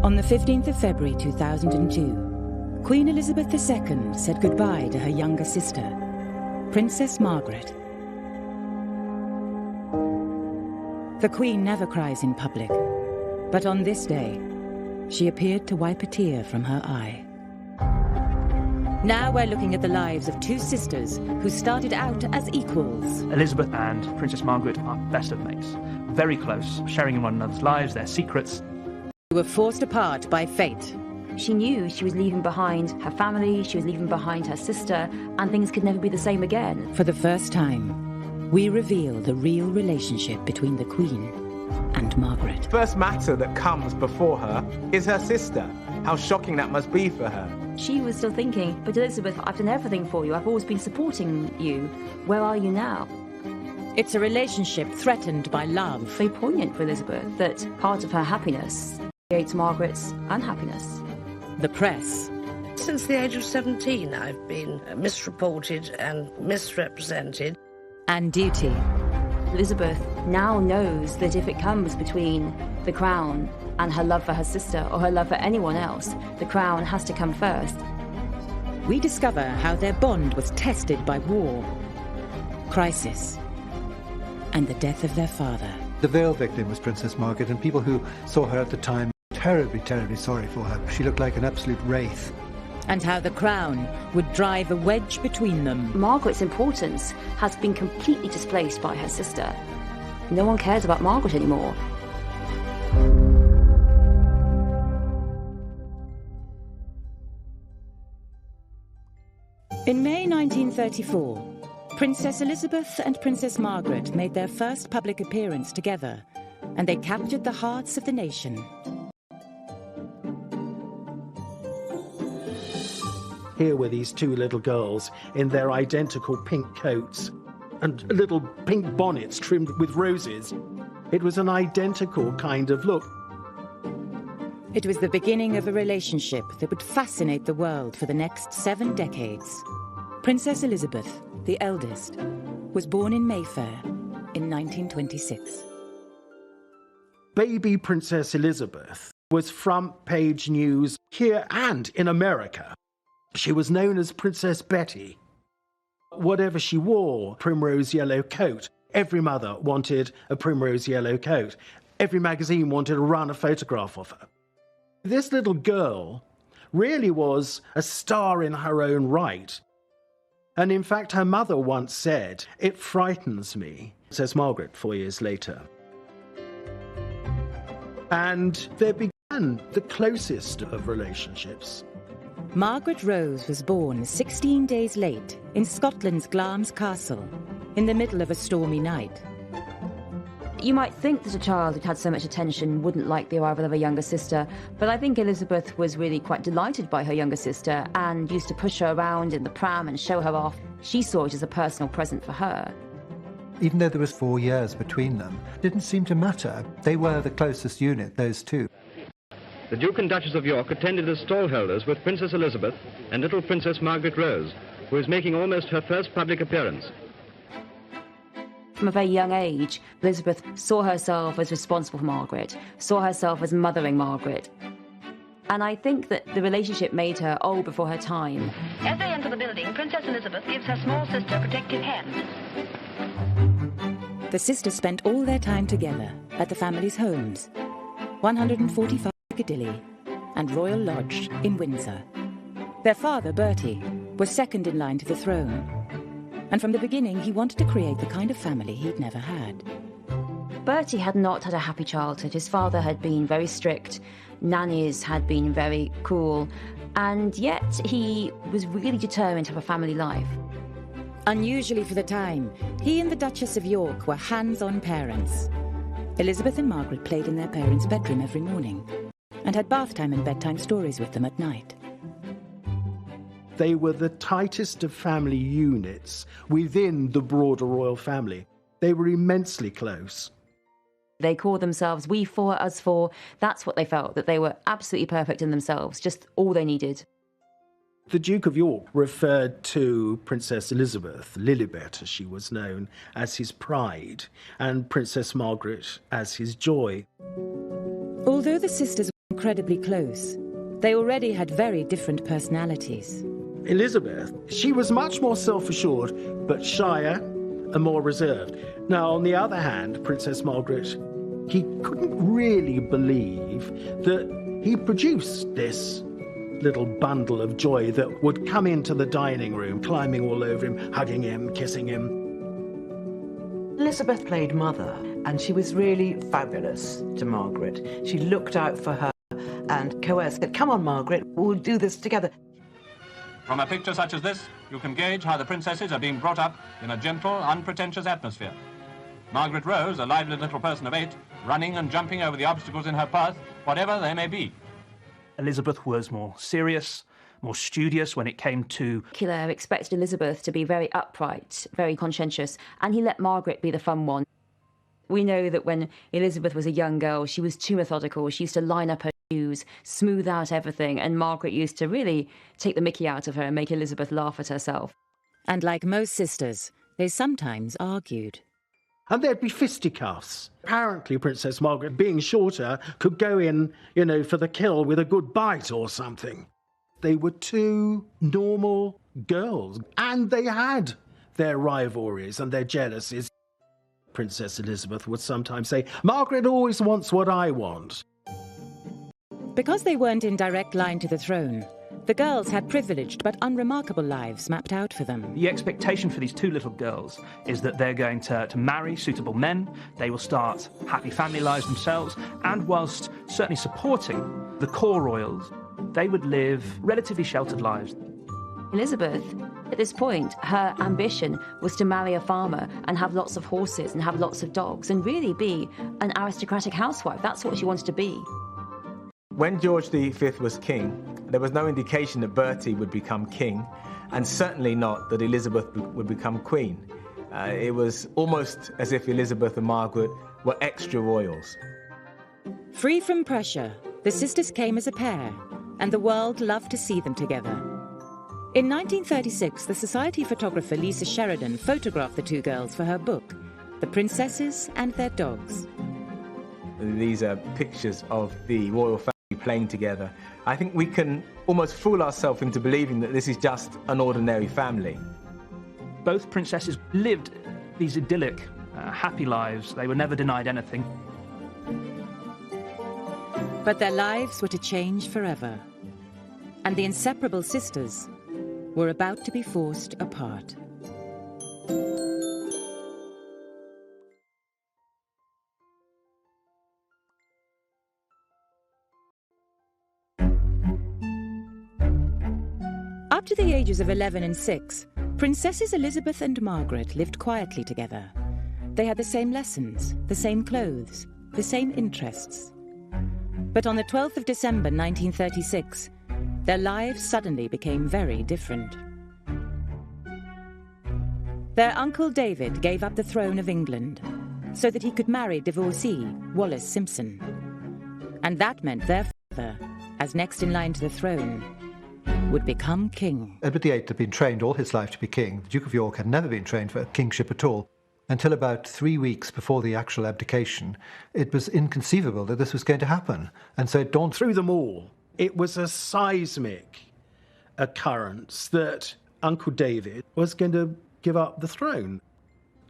On the 15th of February 2002, Queen Elizabeth II said goodbye to her younger sister, Princess Margaret. The Queen never cries in public, but on this day, she appeared to wipe a tear from her eye. Now we're looking at the lives of two sisters who started out as equals. Elizabeth and Princess Margaret are best of mates, very close, sharing in one another's lives, their secrets. They were forced apart by fate. She knew she was leaving behind her family, she was leaving behind her sister, and things could never be the same again. For the first time, we reveal the real relationship between the Queen and Margaret. The first matter that comes before her is her sister. How shocking that must be for her. She was still thinking, but Elizabeth, I've done everything for you. I've always been supporting you. Where are you now? It's a relationship threatened by love. Very poignant for Elizabeth that part of her happiness creates Margaret's unhappiness. The press. Since the age of 17, I've been misreported and misrepresented. And duty. Elizabeth now knows that if it comes between the crown and her love for her sister or her love for anyone else, the crown has to come first. We discover how their bond was tested by war, crisis, and the death of their father. The veil victim was Princess Margaret, and people who saw her at the time terribly, terribly sorry for her. She looked like an absolute wraith. And how the crown would drive a wedge between them. Margaret's importance has been completely displaced by her sister. No one cares about Margaret anymore. In May 1934, Princess Elizabeth and Princess Margaret made their first public appearance together, and they captured the hearts of the nation. Here were these two little girls in their identical pink coats and little pink bonnets trimmed with roses. It was an identical kind of look. It was the beginning of a relationship that would fascinate the world for the next 7 decades. Princess Elizabeth, the eldest, was born in Mayfair in 1926. Baby Princess Elizabeth was front page news here and in America. She was known as Princess Betty. Whatever she wore, primrose yellow coat. Every mother wanted a primrose yellow coat. Every magazine wanted to run a photograph of her. This little girl really was a star in her own right. And in fact, her mother once said, "It frightens me," says Margaret 4 years later. And there began the closest of relationships. Margaret Rose was born 16 days late in Scotland's Glamis Castle, in the middle of a stormy night. You might think that a child who'd had so much attention wouldn't like the arrival of a younger sister, but I think Elizabeth was really quite delighted by her younger sister and used to push her around in the pram and show her off. She saw it as a personal present for her. Even though there was 4 years between them, it didn't seem to matter. They were the closest unit, those two. The Duke and Duchess of York attended as stallholders with Princess Elizabeth and little Princess Margaret Rose, who is making almost her first public appearance. From a very young age, Elizabeth saw herself as responsible for Margaret, saw herself as mothering Margaret. And I think that the relationship made her old before her time. As they enter the building, Princess Elizabeth gives her small sister a protective hand. The sisters spent all their time together at the family's homes, 145 Piccadilly and Royal Lodge in Windsor. Their father, Bertie, was second in line to the throne. And from the beginning, he wanted to create the kind of family he'd never had. Bertie had not had a happy childhood. His father had been very strict, nannies had been very cruel, and yet he was really determined to have a family life. Unusually for the time, he and the Duchess of York were hands-on parents. Elizabeth and Margaret played in their parents' bedroom every morning and had bath time and bedtime stories with them at night. They were the tightest of family units within the broader royal family. They were immensely close. They called themselves we four, us four. That's what they felt, that they were absolutely perfect in themselves, just all they needed. The Duke of York referred to Princess Elizabeth, Lilibet as she was known, as his pride, and Princess Margaret as his joy. Although the sisters were incredibly close. They already had very different personalities. Elizabeth, she was much more self-assured, but shyer and more reserved. Now, on the other hand, Princess Margaret, he couldn't really believe that he produced this little bundle of joy that would come into the dining room, climbing all over him, hugging him, kissing him. Elizabeth played mother, and she was really fabulous to Margaret. She looked out for her and coerced it. Come on, Margaret, we'll do this together. From a picture such as this, you can gauge how the princesses are being brought up in a gentle, unpretentious atmosphere. Margaret Rose, a lively little person of 8, running and jumping over the obstacles in her path, whatever they may be. Elizabeth was more serious, more studious when it came to... Dracula expected Elizabeth to be very upright, very conscientious, and he let Margaret be the fun one. We know that when Elizabeth was a young girl, she was too methodical. She used to line up her shoes, smooth out everything, and Margaret used to really take the mickey out of her and make Elizabeth laugh at herself. And like most sisters, they sometimes argued. And there'd be fisticuffs. Apparently, Princess Margaret, being shorter, could go in, for the kill with a good bite or something. They were two normal girls, and they had their rivalries and their jealousies. Princess Elizabeth would sometimes say, "Margaret always wants what I want." Because they weren't in direct line to the throne, the girls had privileged but unremarkable lives mapped out for them. The expectation for these two little girls is that they're going to marry suitable men, they will start happy family lives themselves, and whilst certainly supporting the core royals, they would live relatively sheltered lives. Elizabeth, at this point, her ambition was to marry a farmer and have lots of horses and have lots of dogs and really be an aristocratic housewife. That's what she wanted to be. When George V was king, there was no indication that Bertie would become king, and certainly not that Elizabeth would become queen. It was almost as if Elizabeth and Margaret were extra royals. Free from pressure, the sisters came as a pair, and the world loved to see them together. In 1936, the Society photographer Lisa Sheridan photographed the two girls for her book, The Princesses and Their Dogs. These are pictures of the royal family playing together. I think we can almost fool ourselves into believing that this is just an ordinary family. Both princesses lived these idyllic, happy lives. They were never denied anything. But their lives were to change forever, and the inseparable sisters were about to be forced apart. Up to the ages of 11 and 6, Princesses Elizabeth and Margaret lived quietly together. They had the same lessons, the same clothes, the same interests. But on the 12th of December 1936, their lives suddenly became very different. Their uncle David gave up the throne of England so that he could marry divorcee Wallis Simpson. And that meant their father, as next in line to the throne, would become king. Edward VIII had been trained all his life to be king. The Duke of York had never been trained for kingship at all. Until about 3 weeks before the actual abdication, it was inconceivable that this was going to happen. And so it dawned through them all. It was a seismic occurrence that Uncle David was going to give up the throne.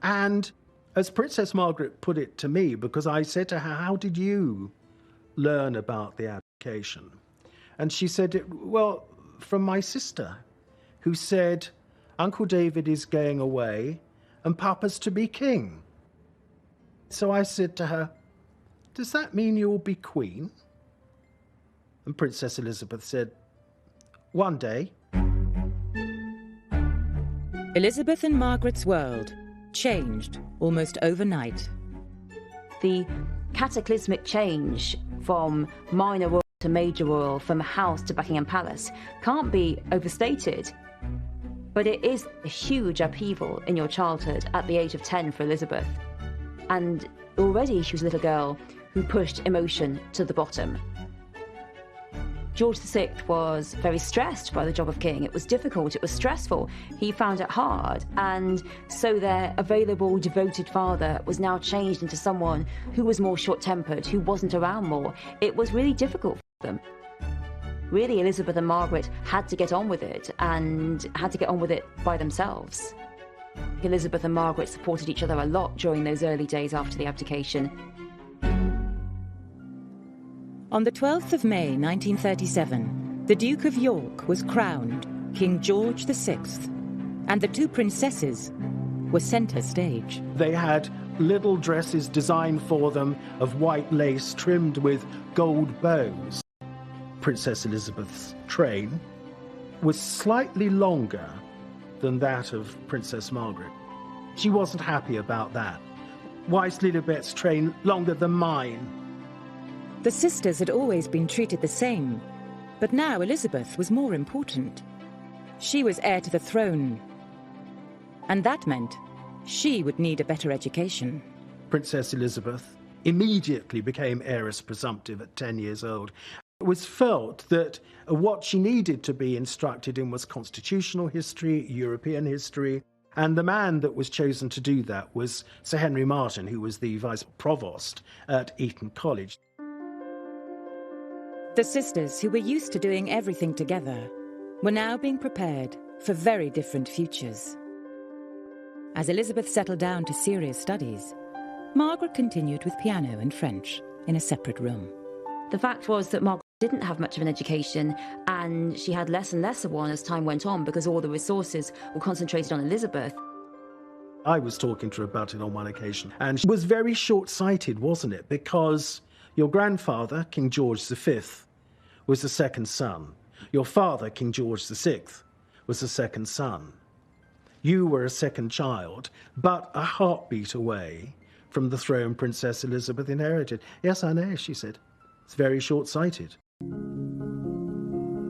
And as Princess Margaret put it to me, because I said to her, "How did you learn about the abdication?" And she said, "Well, from my sister, who said, Uncle David is going away and Papa's to be king." So I said to her, "Does that mean you'll be queen?" And Princess Elizabeth said, "One day." Elizabeth and Margaret's world changed almost overnight. The cataclysmic change from minor royal to major royal, from house to Buckingham Palace, can't be overstated. But it is a huge upheaval in your childhood at the age of 10 for Elizabeth. And already she was a little girl who pushed emotion to the bottom. George VI was very stressed by the job of king. It was difficult, it was stressful. He found it hard, and so their available, devoted father was now changed into someone who was more short-tempered, who wasn't around more. It was really difficult. them. Really, Elizabeth and Margaret had to get on with it, and had to get on with it by themselves. Elizabeth and Margaret supported each other a lot during those early days after the abdication. On the 12th of May 1937, the Duke of York was crowned King George VI, and the two princesses were centre stage. They had little dresses designed for them of white lace trimmed with gold bows. Princess Elizabeth's train was slightly longer than that of Princess Margaret. She wasn't happy about that. Why is Lilibet's train longer than mine? The sisters had always been treated the same, but now Elizabeth was more important. She was heir to the throne, and that meant she would need a better education. Princess Elizabeth immediately became heiress presumptive at 10 years old. It was felt that what she needed to be instructed in was constitutional history, European history, and the man that was chosen to do that was Sir Henry Martin, who was the vice provost at Eton College. The sisters, who were used to doing everything together, were now being prepared for very different futures. As Elizabeth settled down to serious studies, Margaret continued with piano and French in a separate room. The fact was that Margaret didn't have much of an education, and she had less and less of one as time went on because all the resources were concentrated on Elizabeth. I was talking to her about it on one occasion, and she was very short-sighted, wasn't it? Because your grandfather, King George V, was the second son. Your father, King George VI, was the second son. You were a second child, but a heartbeat away from the throne Princess Elizabeth inherited. Yes, I know, she said. It's very short-sighted.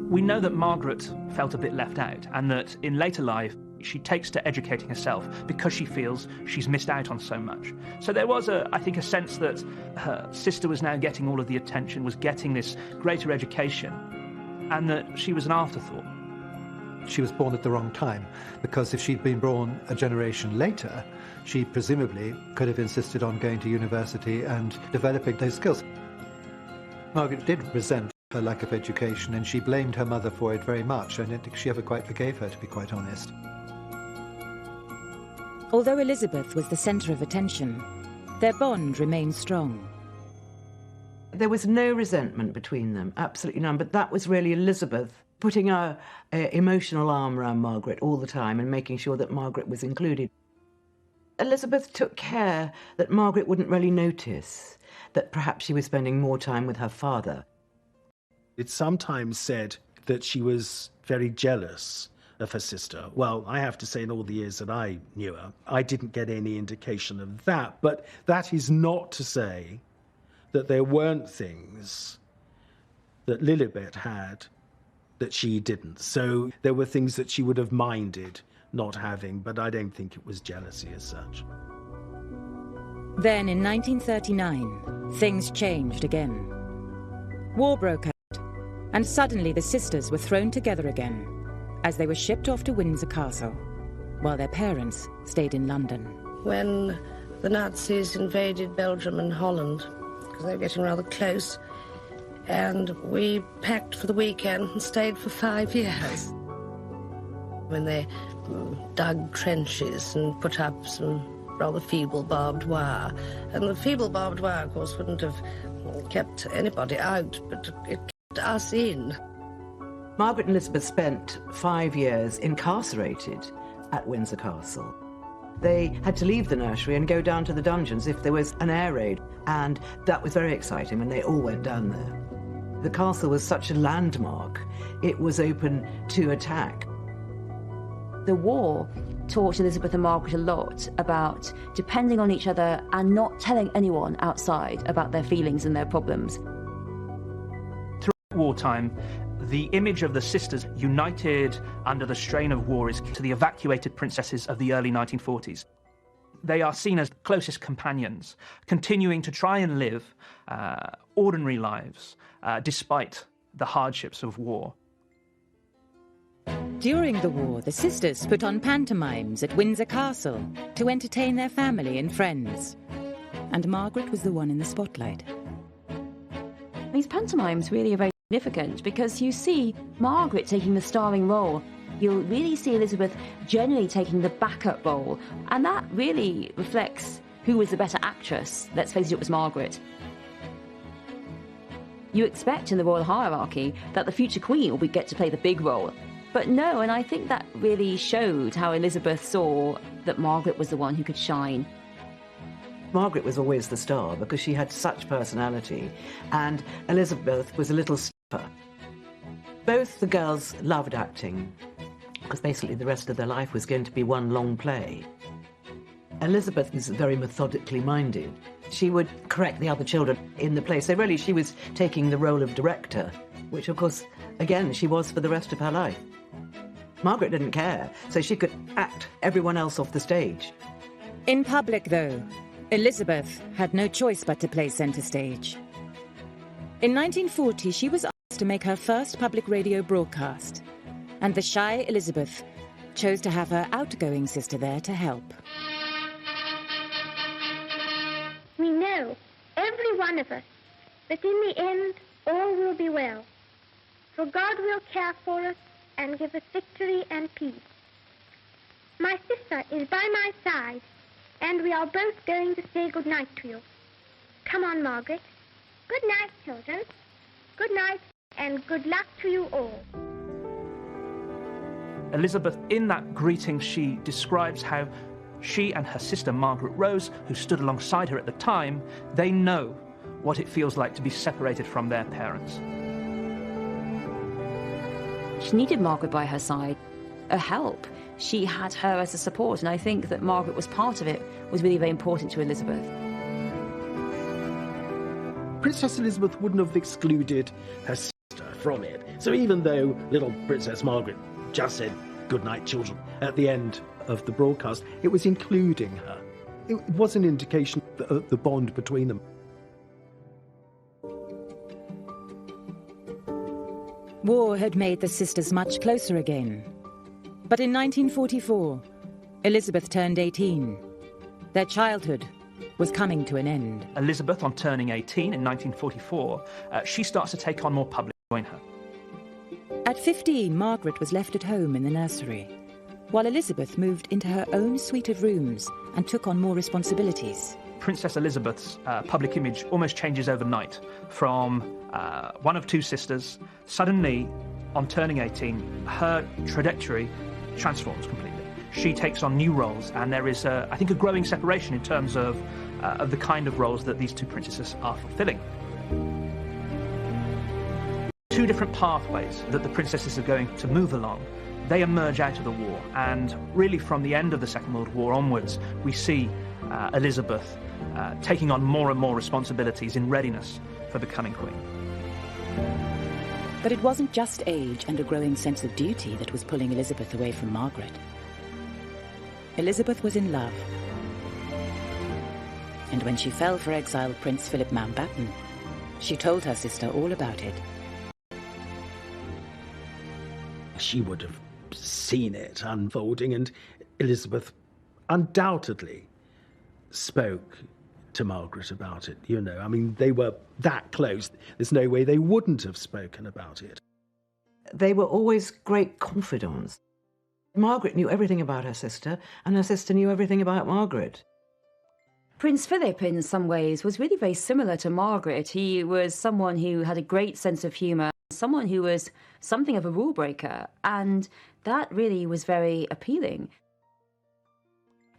We know that Margaret felt a bit left out, and that in later life she takes to educating herself because she feels she's missed out on so much. So there was, I think, a sense that her sister was now getting all of the attention, was getting this greater education, and that she was an afterthought. She was born at the wrong time, because if she'd been born a generation later, she presumably could have insisted on going to university and developing those skills. Margaret did resent her lack of education, and she blamed her mother for it very much. I don't think she ever quite forgave her, to be quite honest. Although Elizabeth was the centre of attention, their bond remained strong. There was no resentment between them, absolutely none, but that was really Elizabeth putting her emotional arm around Margaret all the time and making sure that Margaret was included. Elizabeth took care that Margaret wouldn't really notice that perhaps she was spending more time with her father. It's sometimes said that she was very jealous of her sister. Well, I have to say, in all the years that I knew her, I didn't get any indication of that. But that is not to say that there weren't things that Lilibet had that she didn't. So there were things that she would have minded not having, but I don't think it was jealousy as such. Then in 1939, things changed again. War broke out, and suddenly the sisters were thrown together again as they were shipped off to Windsor Castle, while their parents stayed in London. When the Nazis invaded Belgium and Holland, because they were getting rather close, and we packed for the weekend and stayed for 5 years. When they dug trenches and put up some rather feeble barbed wire. And the feeble barbed wire, of course, wouldn't have kept anybody out, but it kept us in. Margaret and Elizabeth spent 5 years incarcerated at Windsor Castle. They had to leave the nursery and go down to the dungeons if there was an air raid, and that was very exciting when they all went down there. The castle was such a landmark, it was open to attack. The war taught Elizabeth and Margaret a lot about depending on each other and not telling anyone outside about their feelings and their problems. Throughout wartime, the image of the sisters united under the strain of war is to the evacuated princesses of the early 1940s. They are seen as closest companions, continuing to try and live ordinary lives despite the hardships of war. During the war, the sisters put on pantomimes at Windsor Castle to entertain their family and friends. And Margaret was the one in the spotlight. These pantomimes really are very significant because you see Margaret taking the starring role. You'll really see Elizabeth generally taking the backup role, and that really reflects who was the better actress. Let's face it, it was Margaret. You expect in the royal hierarchy that the future queen will get to play the big role. But no, and I think that really showed how Elizabeth saw that Margaret was the one who could shine. Margaret was always the star because she had such personality, and Elizabeth was a little stiffer. Both the girls loved acting, because basically the rest of their life was going to be one long play. Elizabeth is very methodically minded. She would correct the other children in the play, so really she was taking the role of director, which of course, again, she was for the rest of her life. Margaret didn't care, so she could act everyone else off the stage. In public, though, Elizabeth had no choice but to play centre stage. In 1940, she was asked to make her first public radio broadcast, and the shy Elizabeth chose to have her outgoing sister there to help. We know, every one of us, that in the end all will be well, for God will care for us and give us victory and peace. My sister is by my side, and we are both going to say good night to you. Come on, Margaret. Good night, children. Good night, and good luck to you all. Elizabeth, in that greeting, she describes how she and her sister Margaret Rose, who stood alongside her at the time, they know what it feels like to be separated from their parents. She needed Margaret by her side, a help. She had her as a support, and I think that Margaret was part of it, was really very important to Elizabeth. Princess Elizabeth wouldn't have excluded her sister from it. So even though little Princess Margaret just said, "Good night, children," at the end of the broadcast, it was including her. It was an indication of the bond between them. War had made the sisters much closer again. But in 1944, Elizabeth turned 18. Their childhood was coming to an end. Elizabeth, on turning 18 in 1944, she starts to take on more public join her. At 15, Margaret was left at home in the nursery, while Elizabeth moved into her own suite of rooms and took on more responsibilities. Princess Elizabeth's public image almost changes overnight. From one of two sisters, suddenly, on turning 18, her trajectory transforms completely. She takes on new roles, and there is, I think, a growing separation in terms of the kind of roles that these two princesses are fulfilling. Two different pathways that the princesses are going to move along. They emerge out of the war, and really from the end of the Second World War onwards, we see Elizabeth taking on more and more responsibilities in readiness for becoming queen. But it wasn't just age and a growing sense of duty that was pulling Elizabeth away from Margaret. Elizabeth was in love. And when she fell for exiled Prince Philip Mountbatten, she told her sister all about it. She would have seen it unfolding, and Elizabeth undoubtedly spoke to Margaret about it, you know. I mean, they were that close. There's no way they wouldn't have spoken about it. They were always great confidants. Margaret knew everything about her sister, and her sister knew everything about Margaret. Prince Philip, in some ways, was really very similar to Margaret. He was someone who had a great sense of humour, someone who was something of a rule breaker, and that really was very appealing.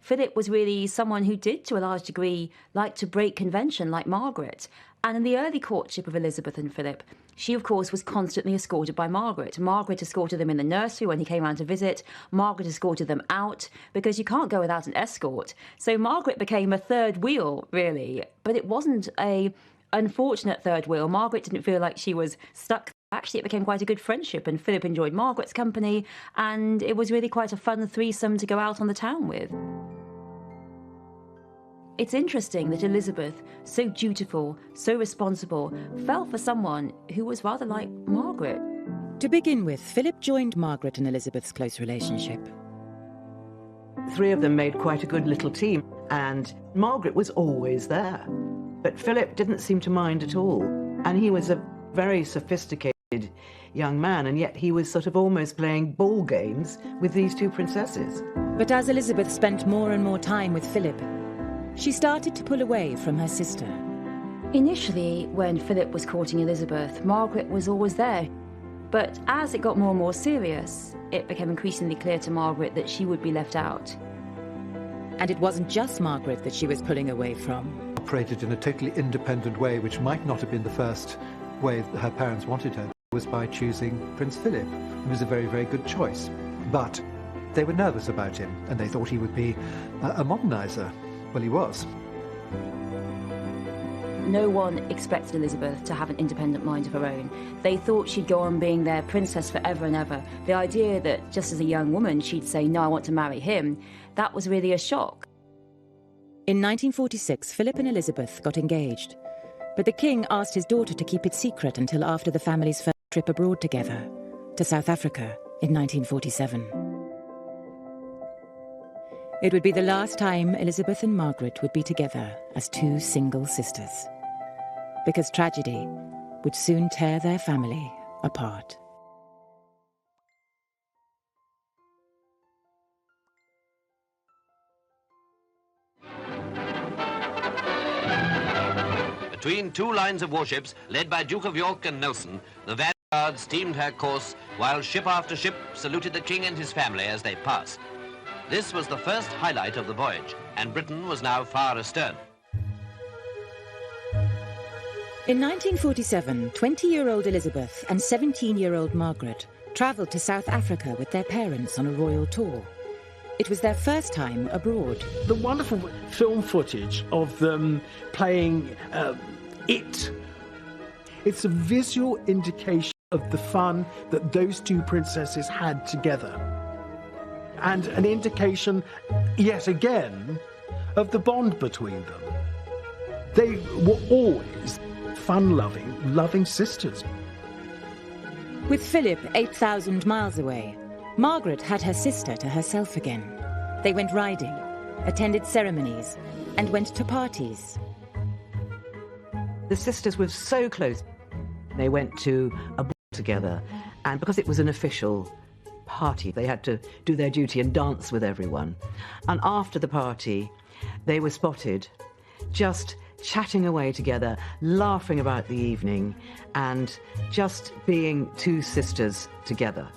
Philip was really someone who did, to a large degree, like to break convention like Margaret. And in the early courtship of Elizabeth and Philip, she, of course, was constantly escorted by Margaret. Margaret escorted them in the nursery when he came round to visit. Margaret escorted them out, because you can't go without an escort. So Margaret became a third wheel, really. But it wasn't an unfortunate third wheel. Margaret didn't feel like she was stuck. Actually, it became quite a good friendship, and Philip enjoyed Margaret's company, and it was really quite a fun threesome to go out on the town with. It's interesting that Elizabeth, so dutiful, so responsible, fell for someone who was rather like Margaret. To begin with, Philip joined Margaret and Elizabeth's close relationship. Three of them made quite a good little team, and Margaret was always there. But Philip didn't seem to mind at all, and he was a very sophisticated young man, and yet he was sort of almost playing ball games with these two princesses. But as Elizabeth spent more and more time with Philip, she started to pull away from her sister. Initially, when Philip was courting Elizabeth, Margaret was always there. But as it got more and more serious, it became increasingly clear to Margaret that she would be left out. And it wasn't just Margaret that she was pulling away from. Operated in a totally independent way, which might not have been the first way that her parents wanted her, was by choosing Prince Philip. It was a very, very good choice. But they were nervous about him, and they thought he would be a modernizer. Well, he was. No one expected Elizabeth to have an independent mind of her own. They thought she'd go on being their princess forever and ever. The idea that just as a young woman she'd say, no, I want to marry him, that was really a shock. In 1946, Philip and Elizabeth got engaged. But the king asked his daughter to keep it secret until after the family's first trip abroad together, to South Africa in 1947. It would be the last time Elizabeth and Margaret would be together as two single sisters, because tragedy would soon tear their family apart. Between two lines of warships, led by Duke of York and Nelson, the Vanguard steamed her course, while ship after ship saluted the king and his family as they passed. This was the first highlight of the voyage, and Britain was now far astern. In 1947, 20-year-old Elizabeth and 17-year-old Margaret travelled to South Africa with their parents on a royal tour. It was their first time abroad. The wonderful film footage of them playing It. It's a visual indication of the fun that those two princesses had together. And an indication, yet again, of the bond between them. They were always fun-loving, loving sisters. With Philip 8,000 miles away, Margaret had her sister to herself again. They went riding, attended ceremonies, and went to parties. The sisters were so close. They went to a ball together, and because it was an official party, they had to do their duty and dance with everyone. And after the party, they were spotted just chatting away together, laughing about the evening, and just being two sisters together.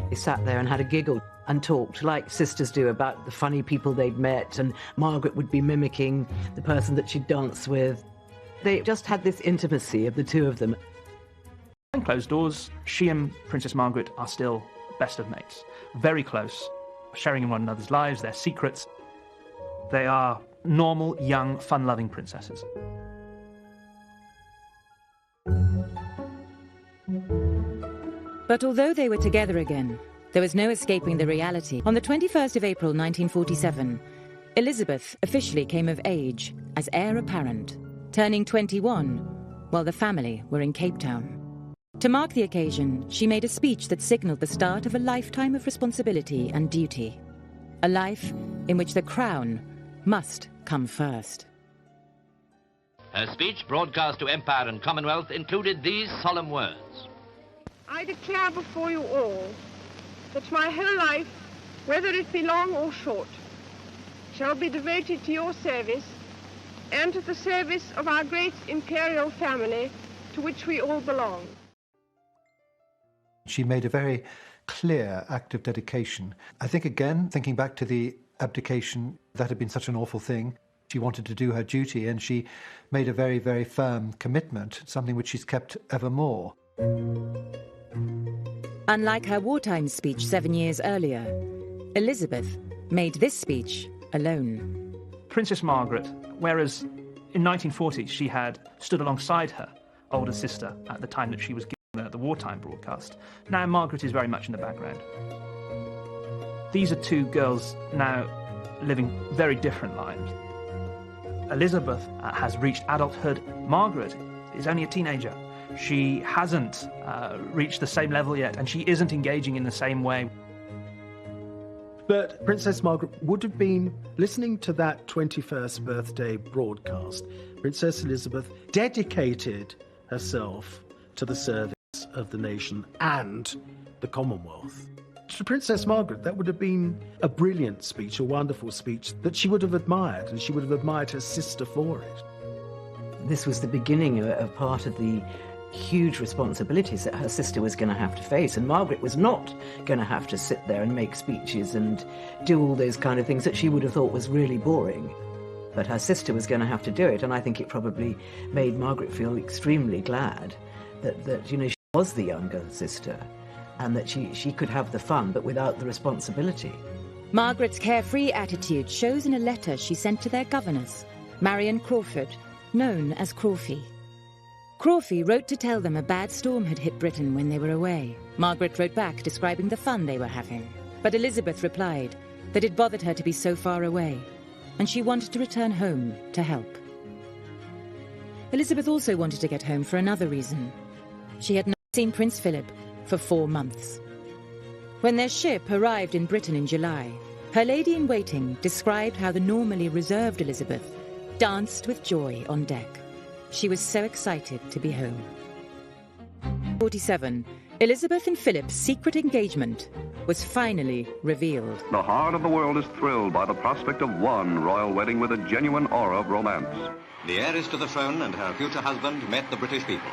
They sat there and had a giggle and talked like sisters do about the funny people they'd met, and Margaret would be mimicking the person that she'd danced with. They just had this intimacy of the two of them. Behind closed doors, she and Princess Margaret are still best of mates. Very close, sharing in one another's lives, their secrets. They are normal, young, fun-loving princesses. But although they were together again, there was no escaping the reality. On the 21st of April 1947, Elizabeth officially came of age as heir apparent, turning 21 while the family were in Cape Town. To mark the occasion, she made a speech that signalled the start of a lifetime of responsibility and duty. A life in which the crown must come first. Her speech, broadcast to Empire and Commonwealth, included these solemn words. I declare before you all that my whole life, whether it be long or short, shall be devoted to your service and to the service of our great imperial family to which we all belong. She made a very clear act of dedication. I think, again, thinking back to the abdication, that had been such an awful thing. She wanted to do her duty, and she made a very, very firm commitment, something which she's kept evermore. Unlike her wartime speech 7 years earlier, Elizabeth made this speech alone. Princess Margaret, whereas in 1940 she had stood alongside her older sister at the time that she was giving the wartime broadcast, now Margaret is very much in the background. These are two girls now living very different lives. Elizabeth has reached adulthood. Margaret is only a teenager. She hasn't reached the same level yet, and she isn't engaging in the same way. But Princess Margaret would have been listening to that 21st birthday broadcast. Princess Elizabeth dedicated herself to the service. of the nation and the Commonwealth. To Princess Margaret, that would have been a brilliant speech, a wonderful speech that she would have admired, and she would have admired her sister for it. This was the beginning of part of the huge responsibilities that her sister was going to have to face, and Margaret was not going to have to sit there and make speeches and do all those kind of things that she would have thought was really boring. But her sister was going to have to do it, and I think it probably made Margaret feel extremely glad that she was the younger sister, and that she could have the fun, but without the responsibility. Margaret's carefree attitude shows in a letter she sent to their governors, Marion Crawford, known as Crawfie. Crawfie wrote to tell them a bad storm had hit Britain when they were away. Margaret wrote back describing the fun they were having. But Elizabeth replied that it bothered her to be so far away, and she wanted to return home to help. Elizabeth also wanted to get home for another reason. She had not seen Prince Philip for 4 months. When their ship arrived in Britain in July, her lady-in-waiting described how the normally reserved Elizabeth danced with joy on deck. She was so excited to be home. 47. Elizabeth and Philip's secret engagement was finally revealed. The heart of the world is thrilled by the prospect of one royal wedding with a genuine aura of romance. The heiress to the throne and her future husband met the British people.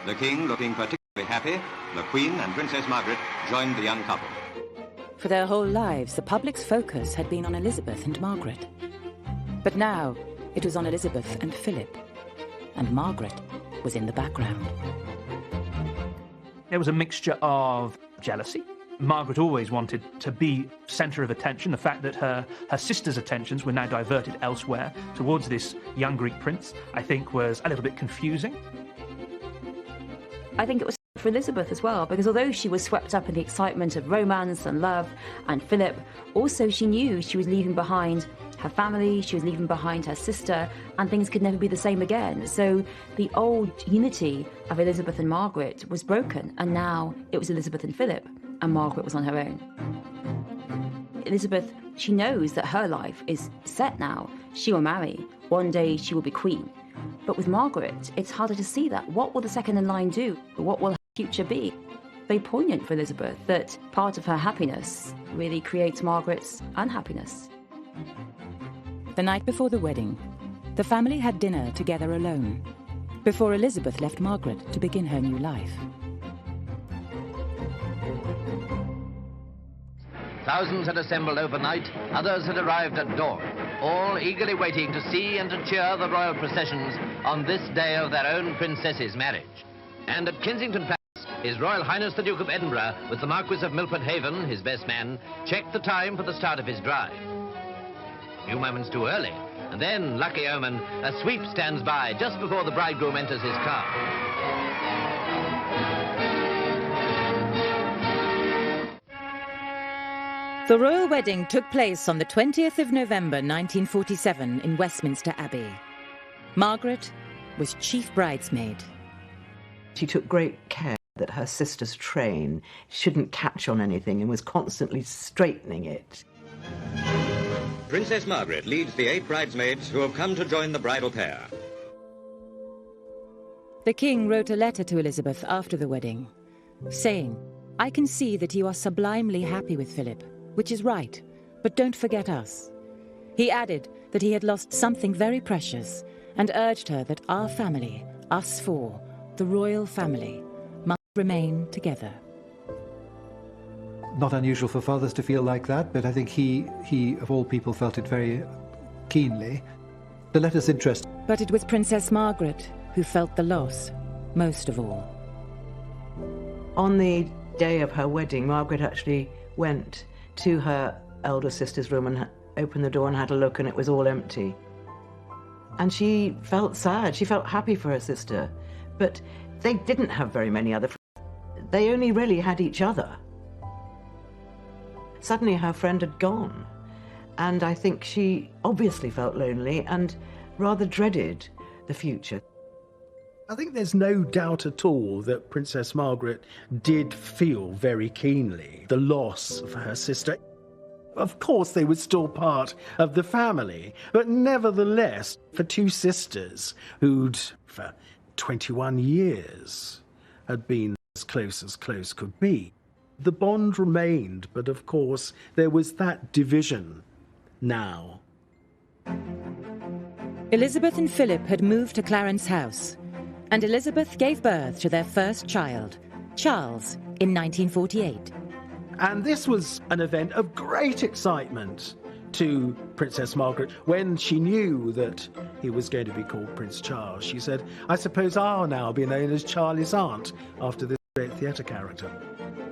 The king looking particularly happy, the Queen and Princess Margaret joined the young couple. For their whole lives, the public's focus had been on Elizabeth and Margaret. But now, it was on Elizabeth and Philip, and Margaret was in the background. There was a mixture of jealousy. Margaret always wanted to be centre of attention. The fact that her sister's attentions were now diverted elsewhere towards this young Greek prince, I think was a little bit confusing. I think it was for Elizabeth as well, because although she was swept up in the excitement of romance and love and Philip, also she knew she was leaving behind her family, she was leaving behind her sister, and things could never be the same again. So the old unity of Elizabeth and Margaret was broken, and now it was Elizabeth and Philip, and Margaret was on her own. Elizabeth, she knows that her life is set now. She will marry. One day she will be queen. But with Margaret, it's harder to see that. What will the second in line do? What will her future be? Very poignant for Elizabeth that part of her happiness really creates Margaret's unhappiness. The night before the wedding, the family had dinner together alone, before Elizabeth left Margaret to begin her new life. Thousands had assembled overnight, others had arrived at dawn, all eagerly waiting to see and to cheer the royal processions on this day of their own princess's marriage. And at Kensington Palace, His Royal Highness the Duke of Edinburgh, with the Marquis of Milford Haven, his best man, checked the time for the start of his drive. A few moments too early, and then, lucky omen, a sweep stands by just before the bridegroom enters his car. The royal wedding took place on the 20th of November 1947 in Westminster Abbey. Margaret was chief bridesmaid. She took great care that her sister's train shouldn't catch on anything and was constantly straightening it. Princess Margaret leads the 8 bridesmaids who have come to join the bridal pair. The king wrote a letter to Elizabeth after the wedding, saying, "I can see that you are sublimely happy with Philip, which is right, but don't forget us." He added that he had lost something very precious and urged her that our family, us four, the royal family, must remain together. Not unusual for fathers to feel like that, but I think he of all people felt it very keenly. The letter's interesting. But it was Princess Margaret who felt the loss most of all. On the day of her wedding, Margaret actually went to her elder sister's room and opened the door and had a look, and it was all empty. And she felt sad. She felt happy for her sister. But they didn't have very many other friends. They only really had each other. Suddenly her friend had gone. And I think she obviously felt lonely and rather dreaded the future. I think there's no doubt at all that Princess Margaret did feel very keenly the loss of her sister. Of course, they were still part of the family, but nevertheless, for 2 sisters who'd, for 21 years, had been as as close could be. The bond remained, but of course there was that division now. Elizabeth and Philip had moved to Clarence House, and Elizabeth gave birth to their first child, Charles, in 1948. And this was an event of great excitement to Princess Margaret. When she knew that he was going to be called Prince Charles, she said, "I suppose I'll now be known as Charlie's aunt after this great theatre character."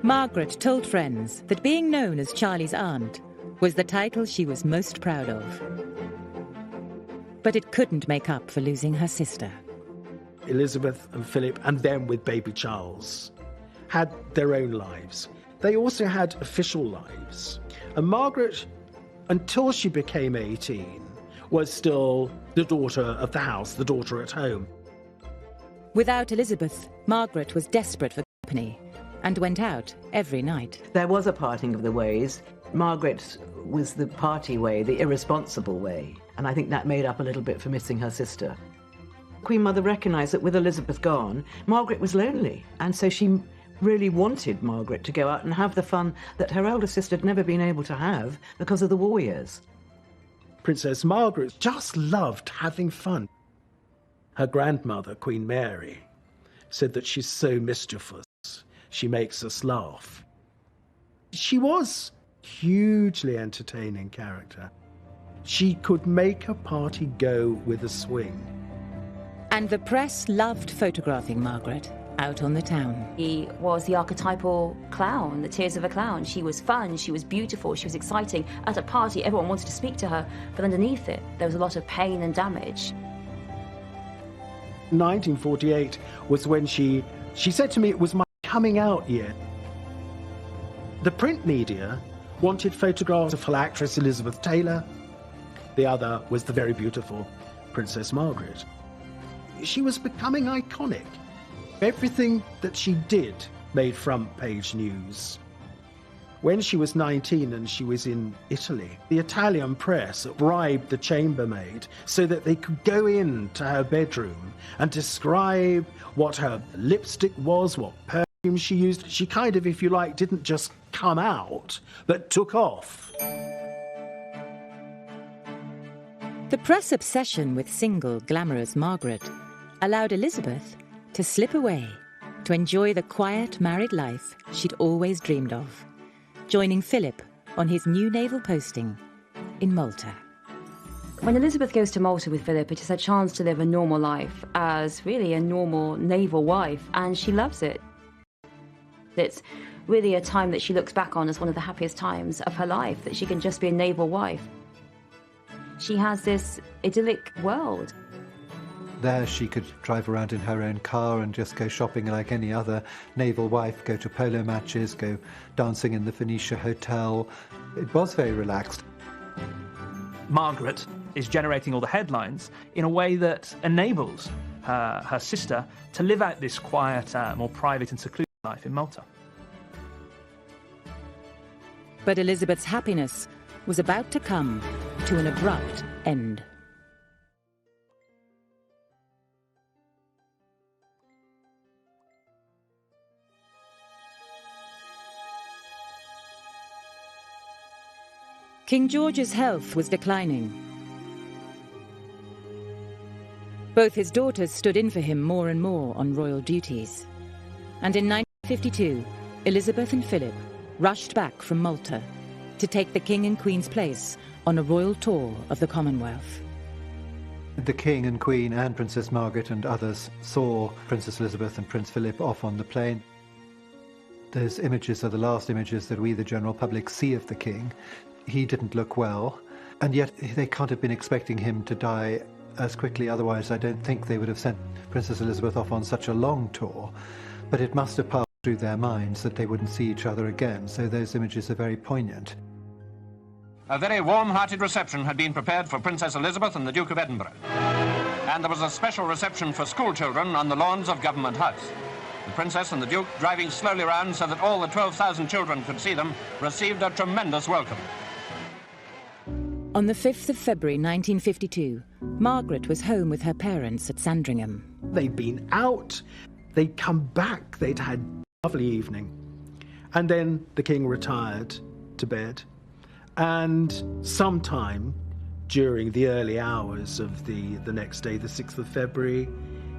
Margaret told friends that being known as Charlie's aunt was the title she was most proud of. But it couldn't make up for losing her sister. Elizabeth and Philip, and them with baby Charles, had their own lives. They also had official lives. And Margaret, until she became 18, was still the daughter of the house, the daughter at home. Without Elizabeth, Margaret was desperate for company and went out every night. There was a parting of the ways. Margaret was the party way, the irresponsible way, and I think that made up a little bit for missing her sister. Queen Mother recognised that with Elizabeth gone, Margaret was lonely, and so she really wanted Margaret to go out and have the fun that her elder sister had never been able to have because of the war years. Princess Margaret just loved having fun. Her grandmother, Queen Mary, said that she's so mischievous. She makes us laugh. She was a hugely entertaining character. She could make a party go with a swing. And the press loved photographing Margaret out on the town. He was the archetypal clown, the tears of a clown. She was fun, she was beautiful, she was exciting. At a party, everyone wanted to speak to her, but underneath it, there was a lot of pain and damage. 1948 was when she said to me it was my coming out year. The print media wanted photographs of actress Elizabeth Taylor. The other was the very beautiful Princess Margaret. She was becoming iconic. Everything that she did made front page news. When she was 19 and she was in Italy, the Italian press bribed the chambermaid so that they could go into her bedroom and describe what her lipstick was, what perfume she used. She kind of, if you like, didn't just come out, but took off. The press obsession with single, glamorous Margaret allowed Elizabeth to slip away to enjoy the quiet married life she'd always dreamed of, joining Philip on his new naval posting in Malta. When Elizabeth goes to Malta with Philip, it is her chance to live a normal life as really a normal naval wife, and she loves it. It's really a time that she looks back on as one of the happiest times of her life, that she can just be a naval wife. She has this idyllic world. There she could drive around in her own car and just go shopping like any other naval wife, go to polo matches, go dancing in the Phoenicia Hotel. It was very relaxed. Margaret is generating all the headlines in a way that enables her sister to live out this quiet, more private and secluded life in Malta. But Elizabeth's happiness was about to come to an abrupt end. King George's health was declining. Both his daughters stood in for him more and more on royal duties. And in 1952, Elizabeth and Philip rushed back from Malta to take the King and Queen's place on a royal tour of the Commonwealth. The King and Queen and Princess Margaret and others saw Princess Elizabeth and Prince Philip off on the plane. Those images are the last images that we, the general public, see of the King. He didn't look well, and yet they can't have been expecting him to die as quickly, otherwise I don't think they would have sent Princess Elizabeth off on such a long tour. But it must have passed through their minds that they wouldn't see each other again, so those images are very poignant. A very warm-hearted reception had been prepared for Princess Elizabeth and the Duke of Edinburgh. And there was a special reception for school children on the lawns of Government House. The Princess and the Duke, driving slowly round so that all the 12,000 children could see them, received a tremendous welcome. On the 5th of February 1952, Margaret was home with her parents at Sandringham. They'd been out, they'd come back, they'd had lovely evening. And then the king retired to bed. And sometime during the early hours of the next day, the 6th of February,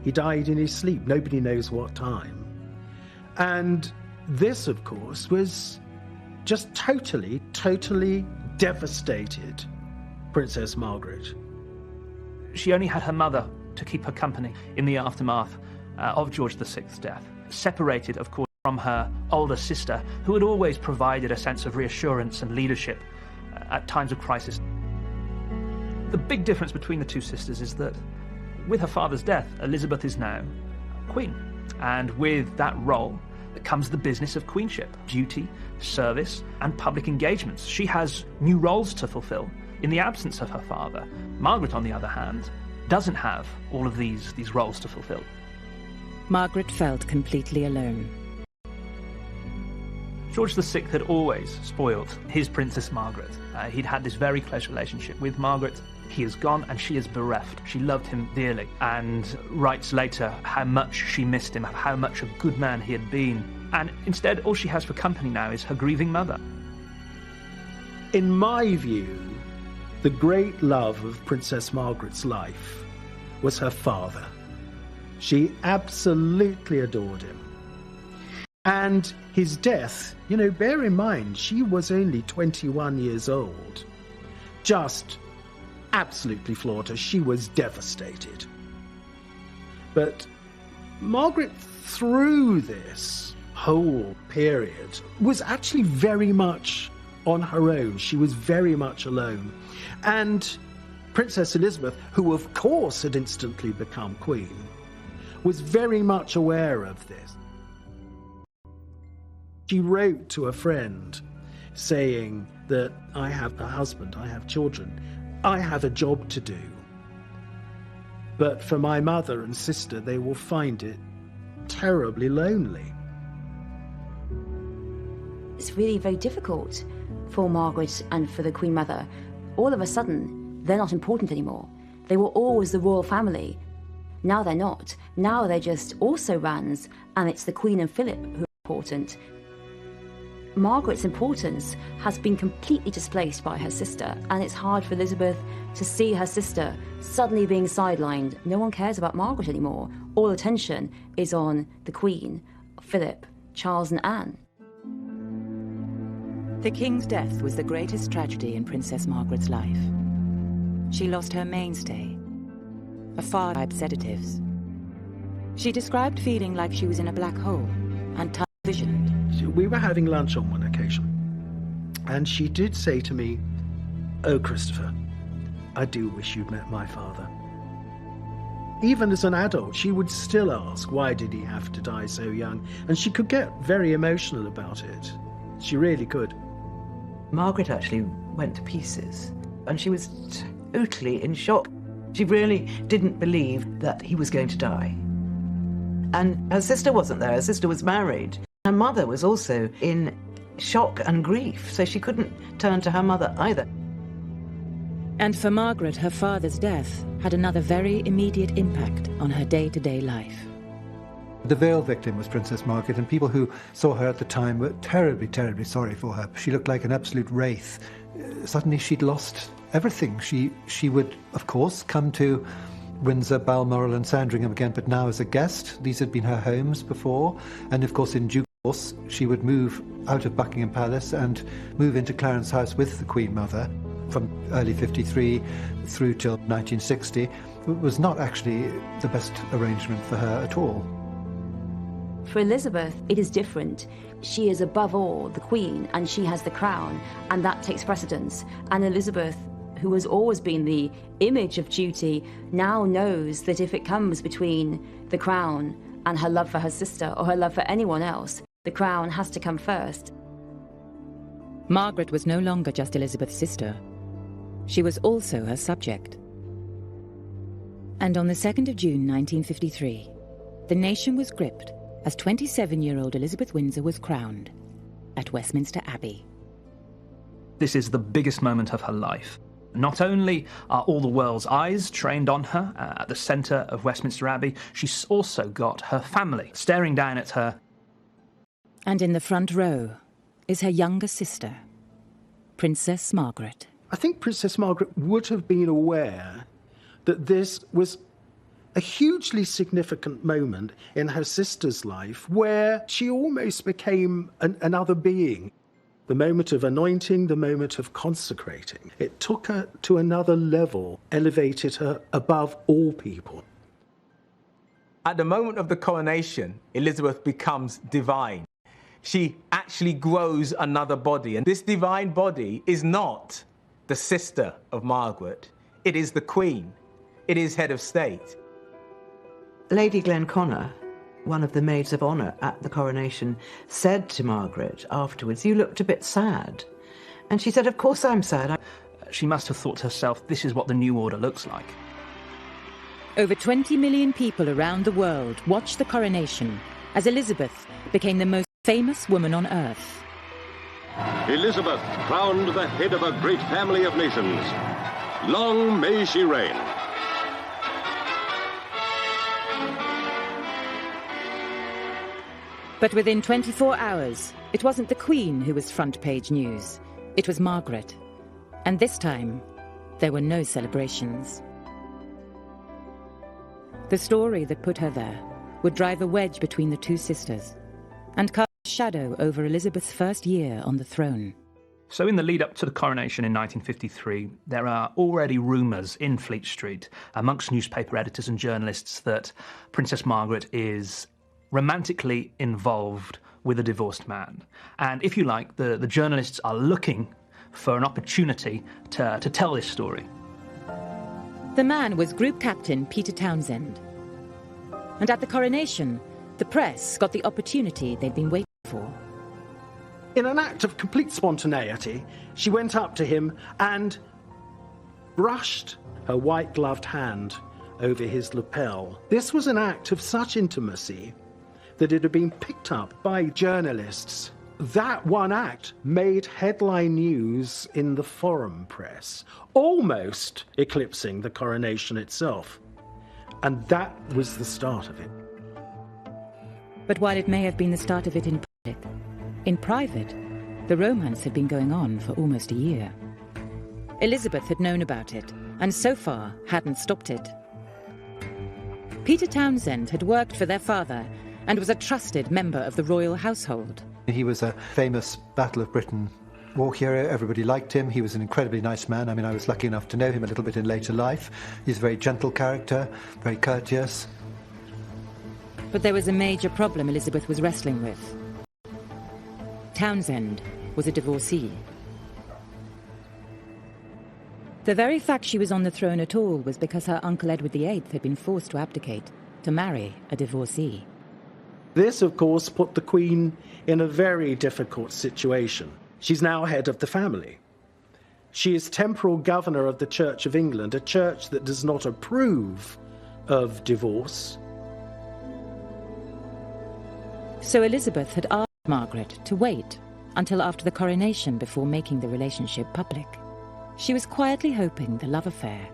he died in his sleep. Nobody knows what time. And this, of course, was just totally devastated Princess Margaret. She only had her mother to keep her company in the aftermath of George VI's death, separated, of course, from her older sister, who had always provided a sense of reassurance and leadership at times of crisis. The big difference between the two sisters is that with her father's death, Elizabeth is now queen. And with that role comes the business of queenship, duty, service, and public engagements. She has new roles to fulfill in the absence of her father. Margaret, on the other hand, doesn't have all of these roles to fulfill. Margaret felt completely alone. George VI had always spoiled his Princess Margaret. He'd had this very close relationship with Margaret. He is gone and she is bereft. She loved him dearly and writes later how much she missed him, how much a good man he had been. And instead, all she has for company now is her grieving mother. In my view, the great love of Princess Margaret's life was her father. She absolutely adored him. And his death, bear in mind, she was only 21 years old. Just absolutely floored her. She was devastated. But Margaret, through this whole period, was actually very much on her own. She was very much alone. And Princess Elizabeth, who of course had instantly become queen, was very much aware of this. She wrote to a friend saying that I have a husband, I have children, I have a job to do. But for my mother and sister, they will find it terribly lonely. It's really very difficult for Margaret and for the Queen Mother. All of a sudden, they're not important anymore. They were always the royal family. Now they're not. Now they're just also Rans, and it's the Queen and Philip who are important. Margaret's importance has been completely displaced by her sister, and it's hard for Elizabeth to see her sister suddenly being sidelined. No one cares about Margaret anymore. All attention is on the Queen, Philip, Charles and Anne. The king's death was the greatest tragedy in Princess Margaret's life. She lost her mainstay, a far-type sedatives. She described feeling like she was in a black hole and tunnel-visioned. We were having lunch on one occasion, and she did say to me, "Oh, Christopher, I do wish you'd met my father." Even as an adult, she would still ask, why did he have to die so young? And she could get very emotional about it. She really could. Margaret actually went to pieces, and she was totally in shock. She really didn't believe that he was going to die. And her sister wasn't there. Her sister was married. Her mother was also in shock and grief, so she couldn't turn to her mother either. And for Margaret, her father's death had another very immediate impact on her day-to-day life. The veil victim was Princess Margaret, and people who saw her at the time were terribly, terribly sorry for her. She looked like an absolute wraith. Suddenly she'd lost everything. She would, of course, come to Windsor, Balmoral and Sandringham again, but now as a guest. These had been her homes before. And of course, in due course, she would move out of Buckingham Palace and move into Clarence House with the Queen Mother from early 53 through till 1960. It was not actually the best arrangement for her at all. For Elizabeth, it is different. She is above all the Queen, and she has the crown, and that takes precedence. And Elizabeth, who has always been the image of duty, now knows that if it comes between the crown and her love for her sister or her love for anyone else, the crown has to come first. Margaret was no longer just Elizabeth's sister. She was also her subject. And on the 2nd of June 1953, the nation was gripped as 27-year-old Elizabeth Windsor was crowned at Westminster Abbey. This is the biggest moment of her life. Not only are all the world's eyes trained on her at the centre of Westminster Abbey, she's also got her family staring down at her And in the front row is her younger sister, Princess Margaret. I think Princess Margaret would have been aware that this was a hugely significant moment in her sister's life where she almost became another being. The moment of anointing, the moment of consecrating. It took her to another level, elevated her above all people. At the moment of the coronation, Elizabeth becomes divine. She actually grows another body, and this divine body is not the sister of Margaret. It is the Queen. It is head of state. Lady Glenconnor, one of the maids of honour at the coronation, said to Margaret afterwards, "You looked a bit sad." And she said, "Of course I'm sad." She must have thought to herself, this is what the new order looks like. Over 20 million people around the world watched the coronation as Elizabeth became the most famous woman on earth. Elizabeth, crowned the head of a great family of nations. Long may she reign. But within 24 hours, it wasn't the Queen who was front page news. It was Margaret. And this time, there were no celebrations. The story that put her there would drive a wedge between the two sisters and cast a shadow over Elizabeth's first year on the throne. So in the lead up to the coronation in 1953, there are already rumours in Fleet Street amongst newspaper editors and journalists that Princess Margaret is romantically involved with a divorced man. And if you like, the journalists are looking for an opportunity to tell this story. The man was Group Captain Peter Townsend. And at the coronation, the press got the opportunity they'd been waiting for. In an act of complete spontaneity, she went up to him and brushed her white-gloved hand over his lapel. This was an act of such intimacy that it had been picked up by journalists. That one act made headline news in the foreign press, almost eclipsing the coronation itself. And that was the start of it. But while it may have been the start of it in private, the romance had been going on for almost a year. Elizabeth had known about it, and so far hadn't stopped it. Peter Townsend had worked for their father and was a trusted member of the royal household. He was a famous Battle of Britain war hero. Everybody liked him. He was an incredibly nice man. I mean, I was lucky enough to know him a little bit in later life. He's a very gentle character, very courteous. But there was a major problem Elizabeth was wrestling with. Townsend was a divorcee. The very fact she was on the throne at all was because her uncle Edward VIII had been forced to abdicate to marry a divorcee. This, of course, put the Queen in a very difficult situation. She's now head of the family. She is temporal governor of the Church of England, a church that does not approve of divorce. So Elizabeth had asked Margaret to wait until after the coronation before making the relationship public. She was quietly hoping the love affair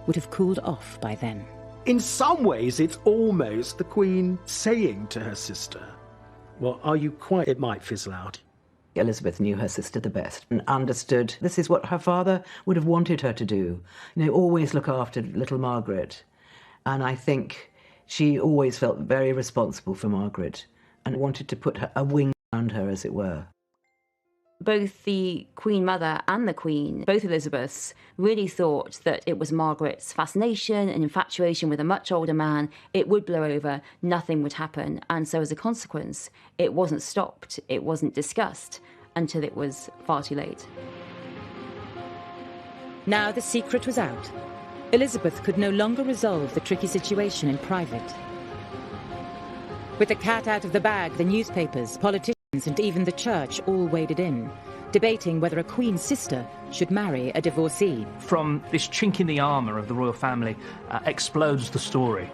would have cooled off by then. In some ways, it's almost the Queen saying to her sister, well, are you quite... It might fizzle out. Elizabeth knew her sister the best and understood this is what her father would have wanted her to do. You know, always look after little Margaret. And I think she always felt very responsible for Margaret and wanted to put a wing around her, as it were. Both the Queen Mother and the Queen, both Elizabeths, really thought that it was Margaret's fascination and infatuation with a much older man. It would blow over, nothing would happen. And so as a consequence, it wasn't stopped, it wasn't discussed until it was far too late. Now the secret was out. Elizabeth could no longer resolve the tricky situation in private. With the cat out of the bag, the newspapers, politicians, and even the church all waded in, debating whether a Queen's sister should marry a divorcee. From this chink in the armour of the royal family explodes the story.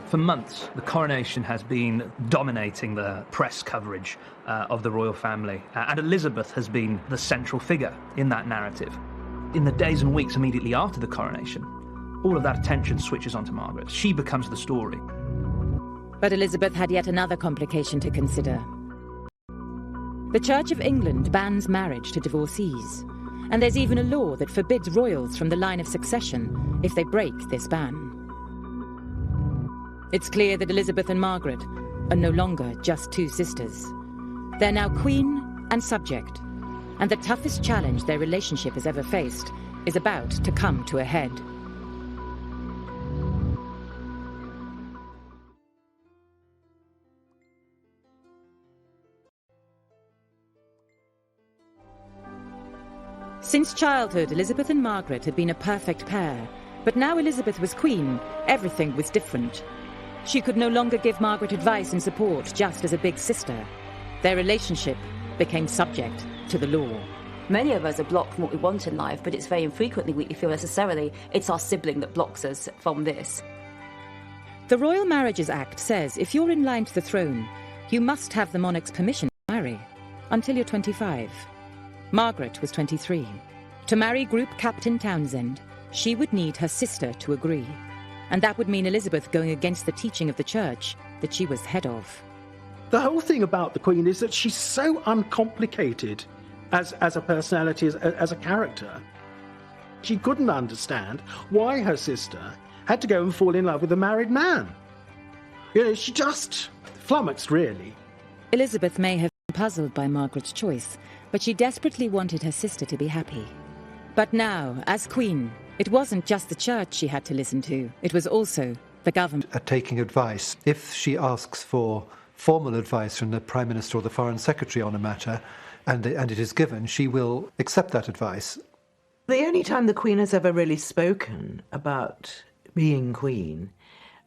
For months, the coronation has been dominating the press coverage of the royal family, and Elizabeth has been the central figure in that narrative. In the days and weeks immediately after the coronation, all of that attention switches onto Margaret. She becomes the story. But Elizabeth had yet another complication to consider. The Church of England bans marriage to divorcees, and there's even a law that forbids royals from the line of succession if they break this ban. It's clear that Elizabeth and Margaret are no longer just two sisters. They're now queen and subject, and the toughest challenge their relationship has ever faced is about to come to a head. Since childhood, Elizabeth and Margaret had been a perfect pair, but now Elizabeth was queen, everything was different. She could no longer give Margaret advice and support just as a big sister. Their relationship became subject to the law. Many of us are blocked from what we want in life, but it's very infrequently we feel necessarily it's our sibling that blocks us from this. The Royal Marriages Act says if you're in line to the throne, you must have the monarch's permission to marry, until you're 25. Margaret was 23. To marry Group Captain Townsend, she would need her sister to agree, and that would mean Elizabeth going against the teaching of the church that she was head of. The whole thing about the Queen is that she's so uncomplicated as a personality, as a character. She couldn't understand why her sister had to go and fall in love with a married man. You know, she just flummoxed, really. Elizabeth may have been puzzled by Margaret's choice, but she desperately wanted her sister to be happy. But now, as queen, it wasn't just the church she had to listen to, it was also the government. Taking advice. If she asks for formal advice from the Prime Minister or the Foreign Secretary on a matter, and it is given, she will accept that advice. The only time the Queen has ever really spoken about being Queen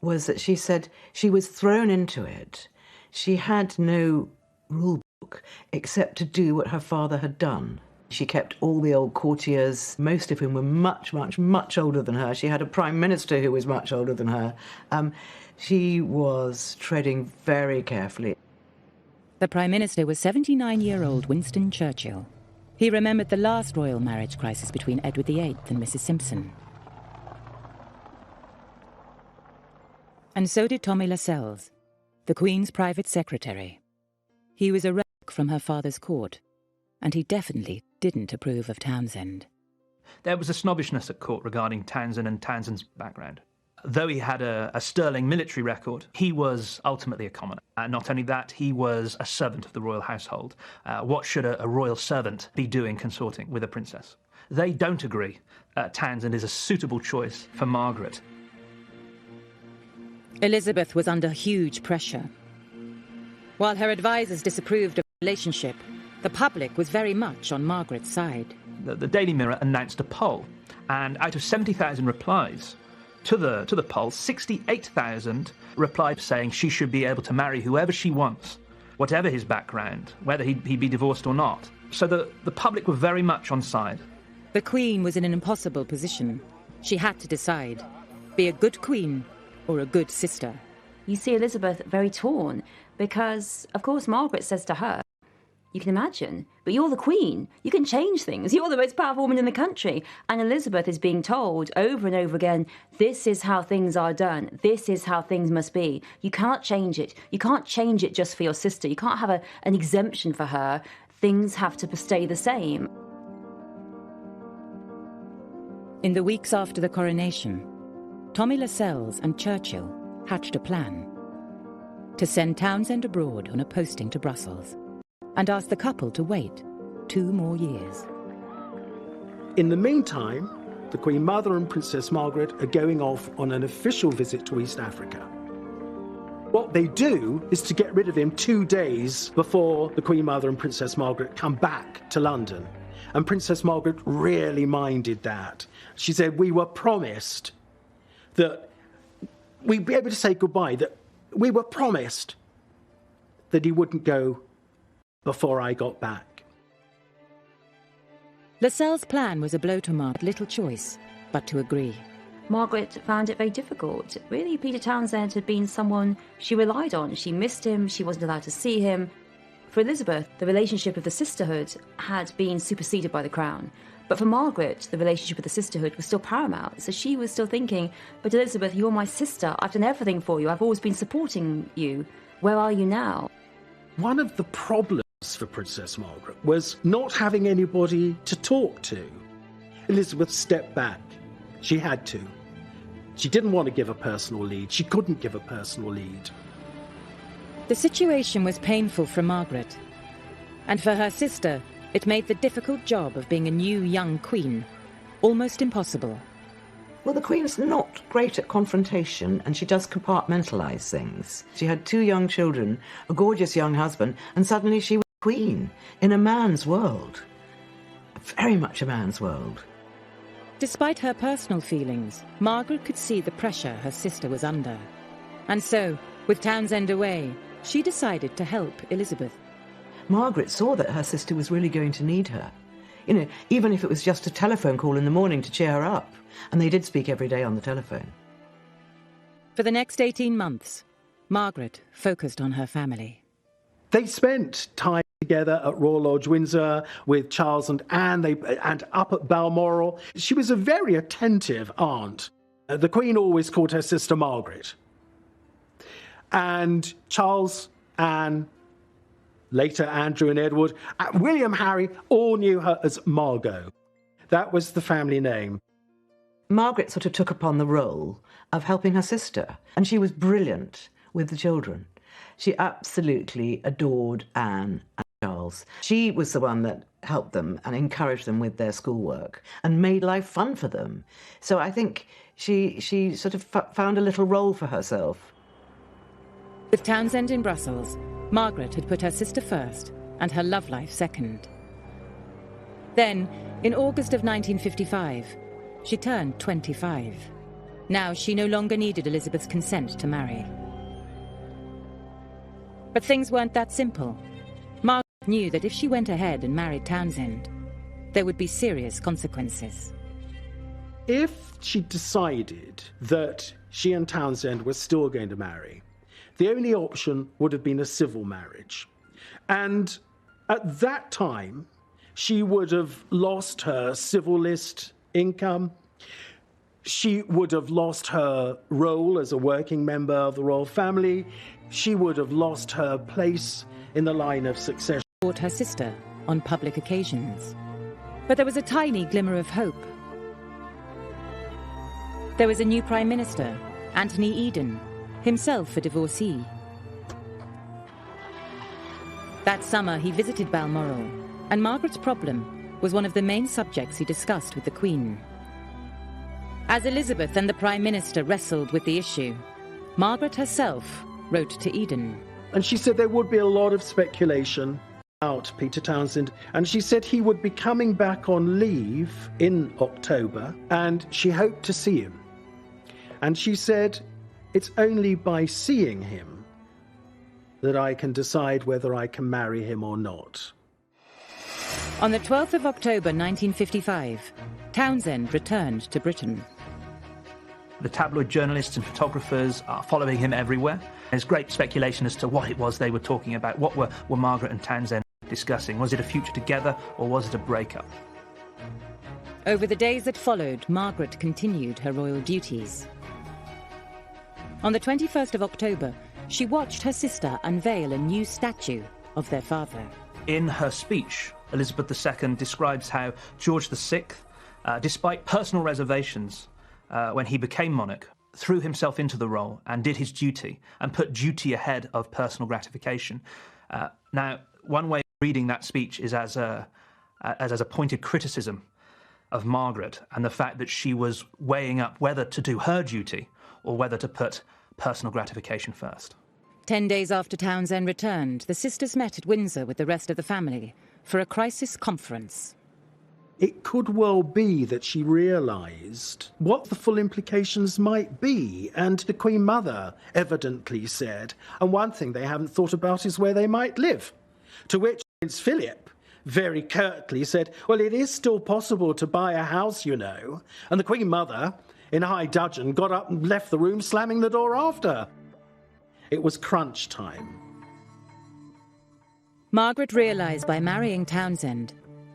was that she said she was thrown into it. She had no rule book except to do what her father had done. She kept all the old courtiers, most of whom were much, much, much older than her. She had a Prime Minister who was much older than her. She was treading very carefully. The Prime Minister was 79-year-old Winston Churchill. He remembered the last royal marriage crisis between Edward VIII and Mrs. Simpson. And so did Tommy Lascelles, the Queen's private secretary. He was a relic from her father's court, and he definitely didn't approve of Townsend. There was a snobbishness at court regarding Townsend and Townsend's background. Though he had a sterling military record, he was ultimately a commoner. Not only that, he was a servant of the royal household. What should a royal servant be doing consorting with a princess? They don't agree. Townsend is a suitable choice for Margaret. Elizabeth was under huge pressure. While her advisers disapproved of the relationship, the public was very much on Margaret's side. The Daily Mirror announced a poll, and out of 70,000 replies to the poll, 68,000 replied saying she should be able to marry whoever she wants, whatever his background, whether he'd be divorced or not. So the public were very much on side. The Queen was in an impossible position. She had to decide, be a good queen or a good sister. You see Elizabeth very torn because, of course, Margaret says to her, you can imagine, but you're the Queen. You can change things. You're the most powerful woman in the country. And Elizabeth is being told over and over again, this is how things are done. This is how things must be. You cannot change it. You can't change it just for your sister. You can't have an exemption for her. Things have to stay the same. In the weeks after the coronation, Tommy Lascelles and Churchill hatched a plan to send Townsend abroad on a posting to Brussels and ask the couple to wait 2 more years. In the meantime, the Queen Mother and Princess Margaret are going off on an official visit to East Africa. What they do is to get rid of him 2 days before the Queen Mother and Princess Margaret come back to London. And Princess Margaret really minded that. She said, we were promised that we'd be able to say goodbye, that we were promised that he wouldn't go before I got back. Lascelles' plan was a blow to Margaret. Little choice but to agree. Margaret found it very difficult. Really, Peter Townsend had been someone she relied on. She missed him, she wasn't allowed to see him. For Elizabeth, the relationship of the sisterhood had been superseded by the crown. But for Margaret, the relationship with the sisterhood was still paramount. So she was still thinking, but Elizabeth, you're my sister. I've done everything for you. I've always been supporting you. Where are you now? One of the problems for Princess Margaret was not having anybody to talk to. Elizabeth stepped back. She had to. She didn't want to give a personal lead. She couldn't give a personal lead. The situation was painful for Margaret. And for her sister, it made the difficult job of being a new young queen almost impossible. Well, the Queen's not great at confrontation, and she does compartmentalise things. She had 2 young children, a gorgeous young husband, and suddenly she was Queen in a man's world. Very much a man's world. Despite her personal feelings, Margaret could see the pressure her sister was under. And so, with Townsend away, she decided to help Elizabeth. Margaret saw that her sister was really going to need her. You know, even if it was just a telephone call in the morning to cheer her up. And they did speak every day on the telephone. For the next 18 months, Margaret focused on her family. They spent time together at Royal Lodge, Windsor, with Charles and Anne, and up at Balmoral. She was a very attentive aunt. The Queen always called her sister Margaret. And Charles, Anne, later Andrew and Edward, William, Harry, all knew her as Margot. That was the family name. Margaret sort of took upon the role of helping her sister, and she was brilliant with the children. She absolutely adored Anne and Charles. She was the one that helped them and encouraged them with their schoolwork and made life fun for them. So I think she sort of found a little role for herself. With Townsend in Brussels, Margaret had put her sister first and her love life second. Then, in August of 1955, she turned 25. Now she no longer needed Elizabeth's consent to marry. But things weren't that simple. Margaret knew that if she went ahead and married Townsend, there would be serious consequences. If she decided that she and Townsend were still going to marry, the only option would have been a civil marriage. And at that time, she would have lost her civil list income. She would have lost her role as a working member of the royal family. She would have lost her place in the line of succession. Support her sister on public occasions. But there was a tiny glimmer of hope. There was a new Prime Minister, Anthony Eden, himself a divorcee. That summer he visited Balmoral, and Margaret's problem was one of the main subjects he discussed with the Queen. As Elizabeth and the Prime Minister wrestled with the issue, Margaret herself wrote to Eden. And she said there would be a lot of speculation about Peter Townsend, and she said he would be coming back on leave in October, and she hoped to see him. And she said, it's only by seeing him that I can decide whether I can marry him or not. On the 12th of October 1955, Townsend returned to Britain. The tabloid journalists and photographers are following him everywhere. There's great speculation as to what it was they were talking about. What were Margaret and Townsend discussing? Was it a future together, or was it a breakup? Over the days that followed, Margaret continued her royal duties. On the 21st of October, she watched her sister unveil a new statue of their father. In her speech, Elizabeth II describes how George VI, despite personal reservations, when he became monarch, threw himself into the role and did his duty and put duty ahead of personal gratification. Now, one way of reading that speech is as a pointed criticism of Margaret and the fact that she was weighing up whether to do her duty or whether to put personal gratification first. 10 days after Townsend returned, the sisters met at Windsor with the rest of the family for a crisis conference. It could well be that she realised what the full implications might be, and the Queen Mother evidently said, and one thing they haven't thought about is where they might live. To which Prince Philip very curtly said, well, it is still possible to buy a house, you know. And the Queen Mother, in high dudgeon, got up and left the room, slamming the door after her. It was crunch time. Margaret realised by marrying Townsend,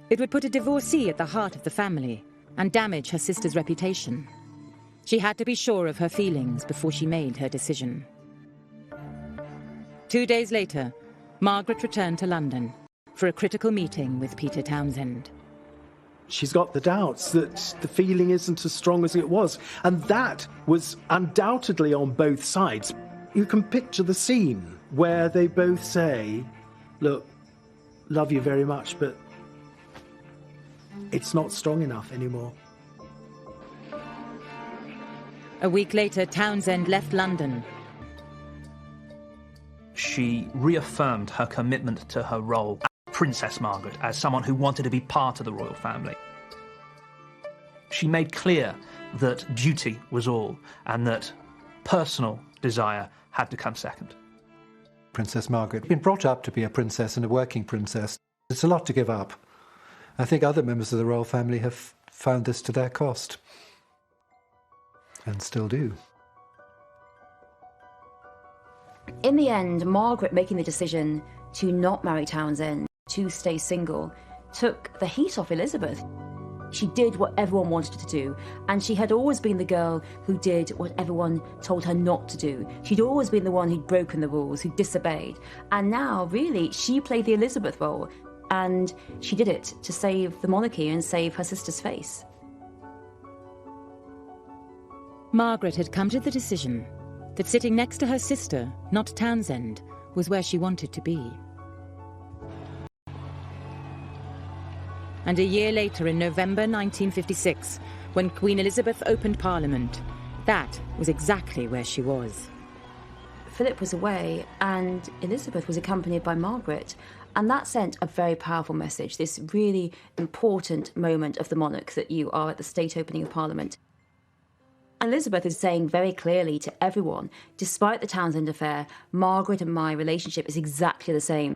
it would put a divorcee at the heart of the family and damage her sister's reputation. She had to be sure of her feelings before she made her decision. 2 days later, Margaret returned to London for a critical meeting with Peter Townsend. She's got the doubts that the feeling isn't as strong as it was, and that was undoubtedly on both sides. You can picture the scene where they both say, look, love you very much, but it's not strong enough anymore. A week later, Townsend left London. She reaffirmed her commitment to her role as Princess Margaret, as someone who wanted to be part of the royal family. She made clear that duty was all, and that personal desire had to come second. Princess Margaret had been brought up to be a princess and a working princess. It's a lot to give up. I think other members of the royal family have found this to their cost. And still do. In the end, Margaret making the decision to not marry Townsend, to stay single, took the heat off Elizabeth. She did what everyone wanted her to do, and she had always been the girl who did what everyone told her not to do. She'd always been the one who'd broken the rules, who disobeyed. And now, really, she played the Elizabeth role, and she did it to save the monarchy and save her sister's face. Margaret had come to the decision that sitting next to her sister, not Townsend, was where she wanted to be. And a year later, in November 1956, when Queen Elizabeth opened Parliament, that was exactly where she was. Philip was away, and Elizabeth was accompanied by Margaret, and that sent a very powerful message, this really important moment of the monarch, that you are at the state opening of Parliament. Elizabeth is saying very clearly to everyone, despite the Townsend affair, Margaret and my relationship is exactly the same.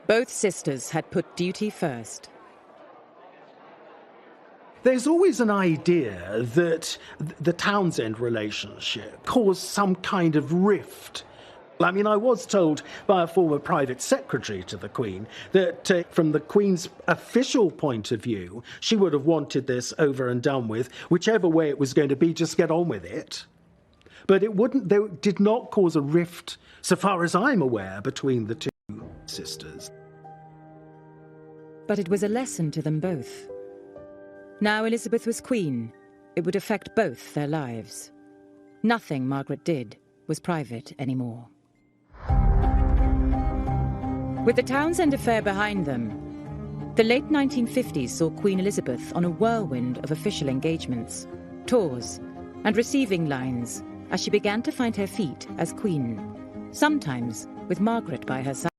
Both sisters had put duty first. There's always an idea that the Townsend relationship caused some kind of rift. I mean, I was told by a former private secretary to the Queen that from the Queen's official point of view, she would have wanted this over and done with, whichever way it was going to be, just get on with it. But it did not cause a rift, so far as I'm aware, between the two sisters. But it was a lesson to them both. Now Elizabeth was Queen. It would affect both their lives. Nothing Margaret did was private anymore. With the Townsend affair behind them, the late 1950s saw Queen Elizabeth on a whirlwind of official engagements, tours, and receiving lines as she began to find her feet as Queen, sometimes with Margaret by her side.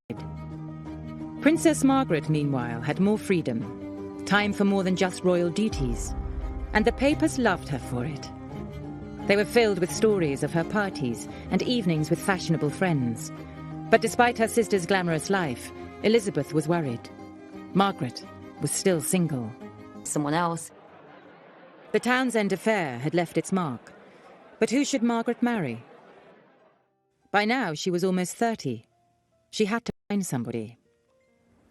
Princess Margaret, meanwhile, had more freedom, time for more than just royal duties, and the papers loved her for it. They were filled with stories of her parties and evenings with fashionable friends. But despite her sister's glamorous life, Elizabeth was worried. Margaret was still single. Someone else. The Townsend affair had left its mark. But who should Margaret marry? By now, she was almost 30. She had to find somebody.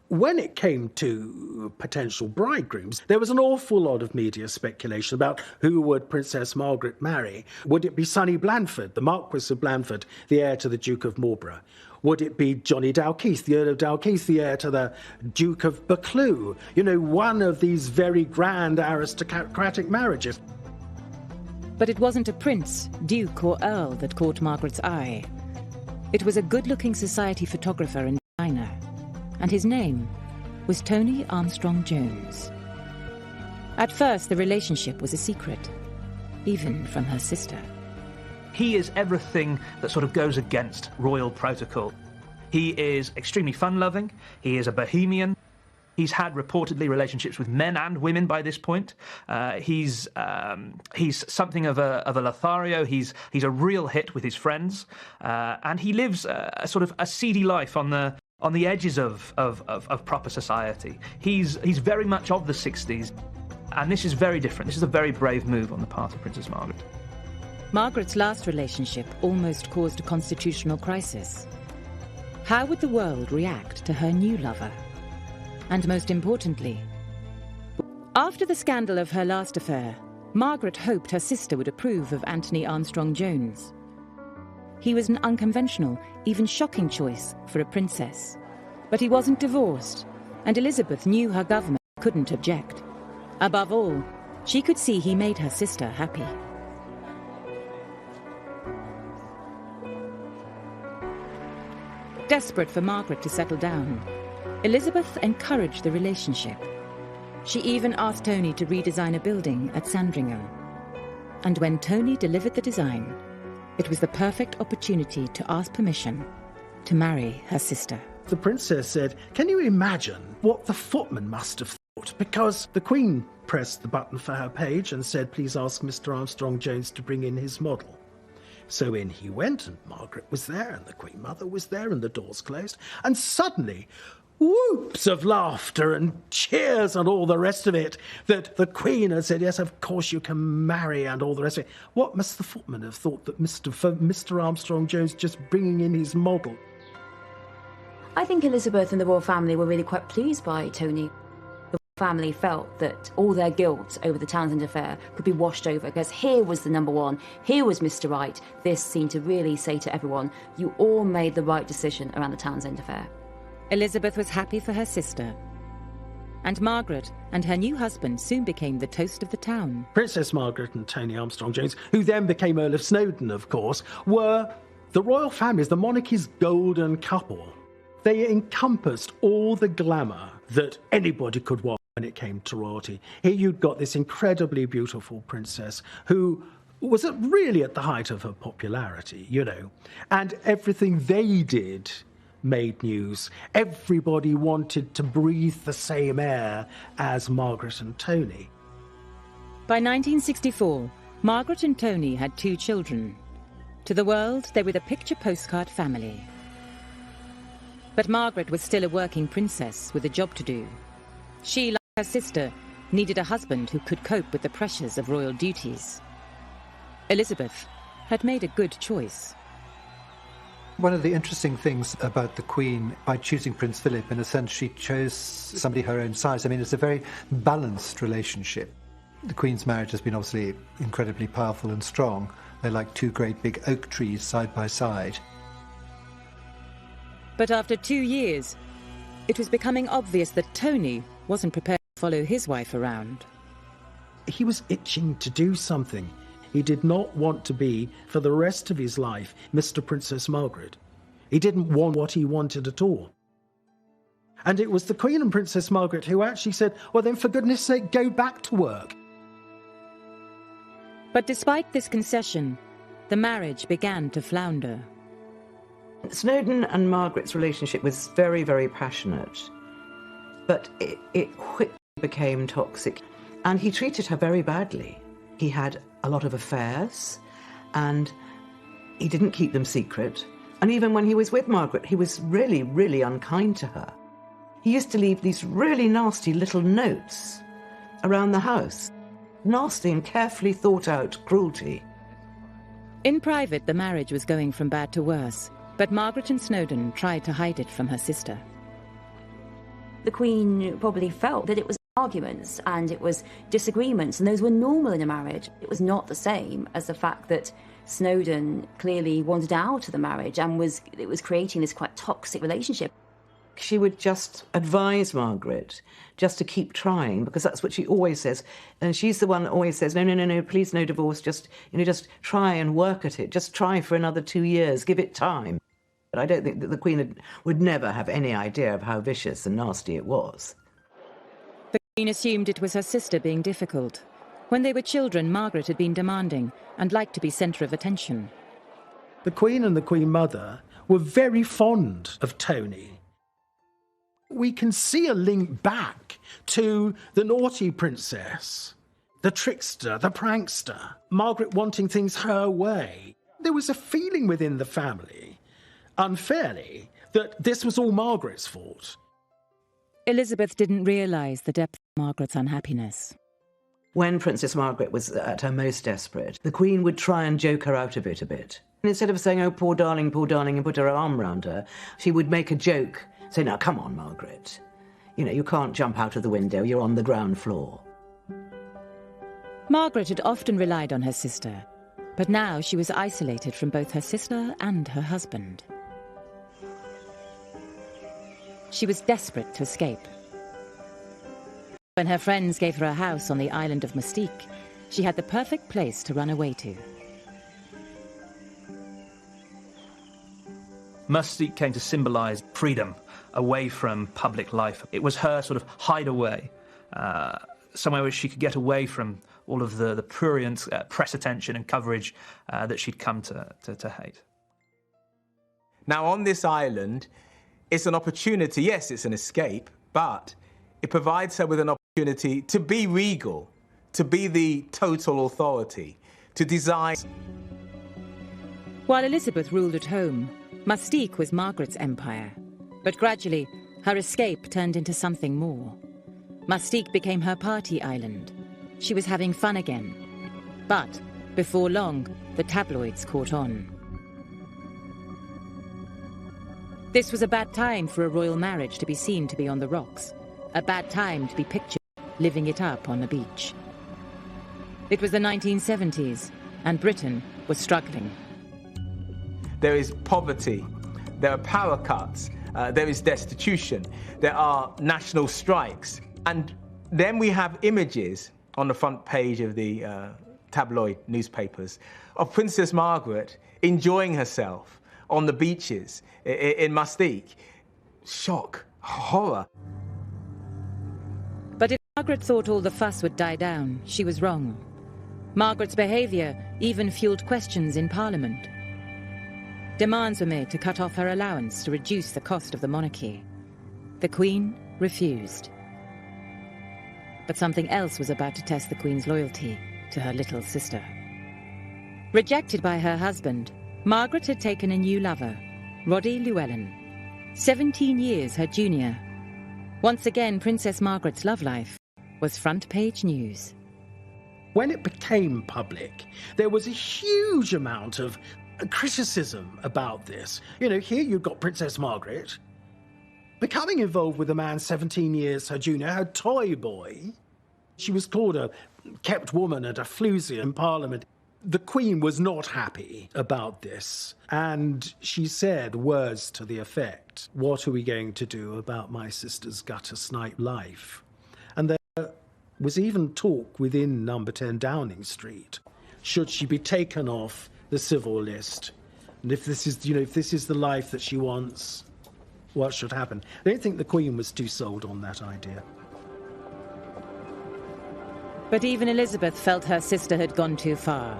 When it came to potential bridegrooms, there was an awful lot of media speculation about who would Princess Margaret marry. Would it be Sonny Blandford, the Marquis of Blandford, the heir to the Duke of Marlborough? Would it be Johnny Dalkeith, the Earl of Dalkeith, the heir to the Duke of Buccleuch? You know, one of these very grand aristocratic marriages. But it wasn't a prince, duke or earl that caught Margaret's eye. It was a good-looking society photographer and designer. And his name was Tony Armstrong-Jones. At first, the relationship was a secret, even from her sister. He is everything that sort of goes against royal protocol. He is extremely fun-loving. He is a bohemian. He's had reportedly relationships with men and women by this point. He's something of a Lothario. He's a real hit with his friends, and he lives a sort of a seedy life on the edges of proper society. He's very much of the 60s, and this is very different. This is a very brave move on the part of Princess Margaret. Margaret's last relationship almost caused a constitutional crisis. How would the world react to her new lover? And most importantly, after the scandal of her last affair, Margaret hoped her sister would approve of Anthony Armstrong-Jones. He was an unconventional, even shocking choice for a princess. But he wasn't divorced, and Elizabeth knew her government couldn't object. Above all, she could see he made her sister happy. Desperate for Margaret to settle down, Elizabeth encouraged the relationship. She even asked Tony to redesign a building at Sandringham. And when Tony delivered the design, it was the perfect opportunity to ask permission to marry her sister. The princess said, "Can you imagine what the footman must have thought?" Because the Queen pressed the button for her page and said, "Please ask Mr. Armstrong-Jones to bring in his model." So in he went, and Margaret was there, and the Queen Mother was there, and the doors closed, and suddenly whoops of laughter and cheers and all the rest of it, that the Queen had said, "Yes, of course you can marry," and all the rest of it. What must the footman have thought that Mr. Armstrong-Jones just bringing in his model? I think Elizabeth and the royal family were really quite pleased by Tony. The family felt that all their guilt over the Townsend affair could be washed over, because here was the number one, here was Mr. Right. This seemed to really say to everyone, you all made the right decision around the Townsend affair. Elizabeth was happy for her sister. And Margaret and her new husband soon became the toast of the town. Princess Margaret and Tony Armstrong-Jones, who then became Earl of Snowdon, of course, were the royal family's, the monarchy's golden couple. They encompassed all the glamour that anybody could want when it came to royalty. Here you'd got this incredibly beautiful princess who was really at the height of her popularity, you know, and everything they did made news. Everybody wanted to breathe the same air as Margaret and Tony. By 1964, Margaret and Tony had 2 children. To the world, they were the picture postcard family. But Margaret was still a working princess with a job to do. She, like her sister, needed a husband who could cope with the pressures of royal duties. Elizabeth had made a good choice. One of the interesting things about the Queen, by choosing Prince Philip, in a sense, she chose somebody her own size. I mean, it's a very balanced relationship. The Queen's marriage has been obviously incredibly powerful and strong. They're like 2 great big oak trees side by side. But after 2 years, it was becoming obvious that Tony wasn't prepared to follow his wife around. He was itching to do something. He did not want to be, for the rest of his life, Mr. Princess Margaret. He didn't want what he wanted at all. And it was the Queen and Princess Margaret who actually said, well then, for goodness sake, go back to work. But despite this concession, the marriage began to flounder. Snowdon and Margaret's relationship was very, very passionate, but it quickly became toxic, and he treated her very badly. He had a lot of affairs, and he didn't keep them secret. And even when he was with Margaret, he was really, really unkind to her. He used to leave these really nasty little notes around the house. Nasty and carefully thought out cruelty. In private, the marriage was going from bad to worse, but Margaret and Snowdon tried to hide it from her sister. The Queen probably felt that it was arguments and it was disagreements, and those were normal in a marriage. It was not the same as the fact that Snowdon clearly wanted out of the marriage and it was creating this quite toxic relationship. She would just advise Margaret just to keep trying, because that's what she always says. And she's the one that always says, no, please, no divorce, just try and work at it. Just try for another 2 years, give it time. But I don't think that the Queen would never have any idea of how vicious and nasty it was. The Queen assumed it was her sister being difficult. When they were children, Margaret had been demanding and liked to be centre of attention. The Queen and the Queen Mother were very fond of Tony. We can see a link back to the naughty princess, the trickster, the prankster, Margaret wanting things her way. There was a feeling within the family, unfairly, that this was all Margaret's fault. Elizabeth didn't realise the depth of Margaret's unhappiness. When Princess Margaret was at her most desperate, the Queen would try and joke her out of it a bit. And instead of saying, oh, poor darling, and put her arm round her, she would make a joke. Say, now, come on, Margaret. You can't jump out of the window, you're on the ground floor. Margaret had often relied on her sister, but now she was isolated from both her sister and her husband. She was desperate to escape. When her friends gave her a house on the island of Mystique, she had the perfect place to run away to. Mystique came to symbolize freedom away from public life. It was her sort of hideaway, somewhere where she could get away from all of the prurient press attention and coverage that she'd come to hate. Now, on this island, it's an opportunity. Yes, it's an escape, but it provides her with an opportunity to be regal, to be the total authority, to design. While Elizabeth ruled at home, Mystique was Margaret's empire. But gradually, her escape turned into something more. Mystique became her party island. She was having fun again. But, before long, the tabloids caught on. This was a bad time for a royal marriage to be seen to be on the rocks. A bad time to be pictured living it up on a beach. It was the 1970s, and Britain was struggling. There is poverty, there are power cuts, there is destitution, there are national strikes. And then we have images on the front page of the tabloid newspapers of Princess Margaret enjoying herself on the beaches in Mystique. Shock, horror. But if Margaret thought all the fuss would die down, she was wrong. Margaret's behaviour even fueled questions in Parliament. Demands were made to cut off her allowance to reduce the cost of the monarchy. The Queen refused. But something else was about to test the Queen's loyalty to her little sister. Rejected by her husband, Margaret had taken a new lover, Roddy Llewellyn, 17 years her junior. Once again, Princess Margaret's love life was front-page news. When it became public, there was a huge amount of criticism about this. You know, here you've got Princess Margaret becoming involved with a man 17 years her junior, her toy boy. She was called a kept woman and a floozy in Parliament. The Queen was not happy about this, and she said words to the effect, "What are we going to do about my sister's gutter-snipe life?" And there was even talk within number 10 Downing Street. Should she be taken off the civil list? And if this is, if this is the life that she wants, what should happen? I don't think the Queen was too sold on that idea. But even Elizabeth felt her sister had gone too far.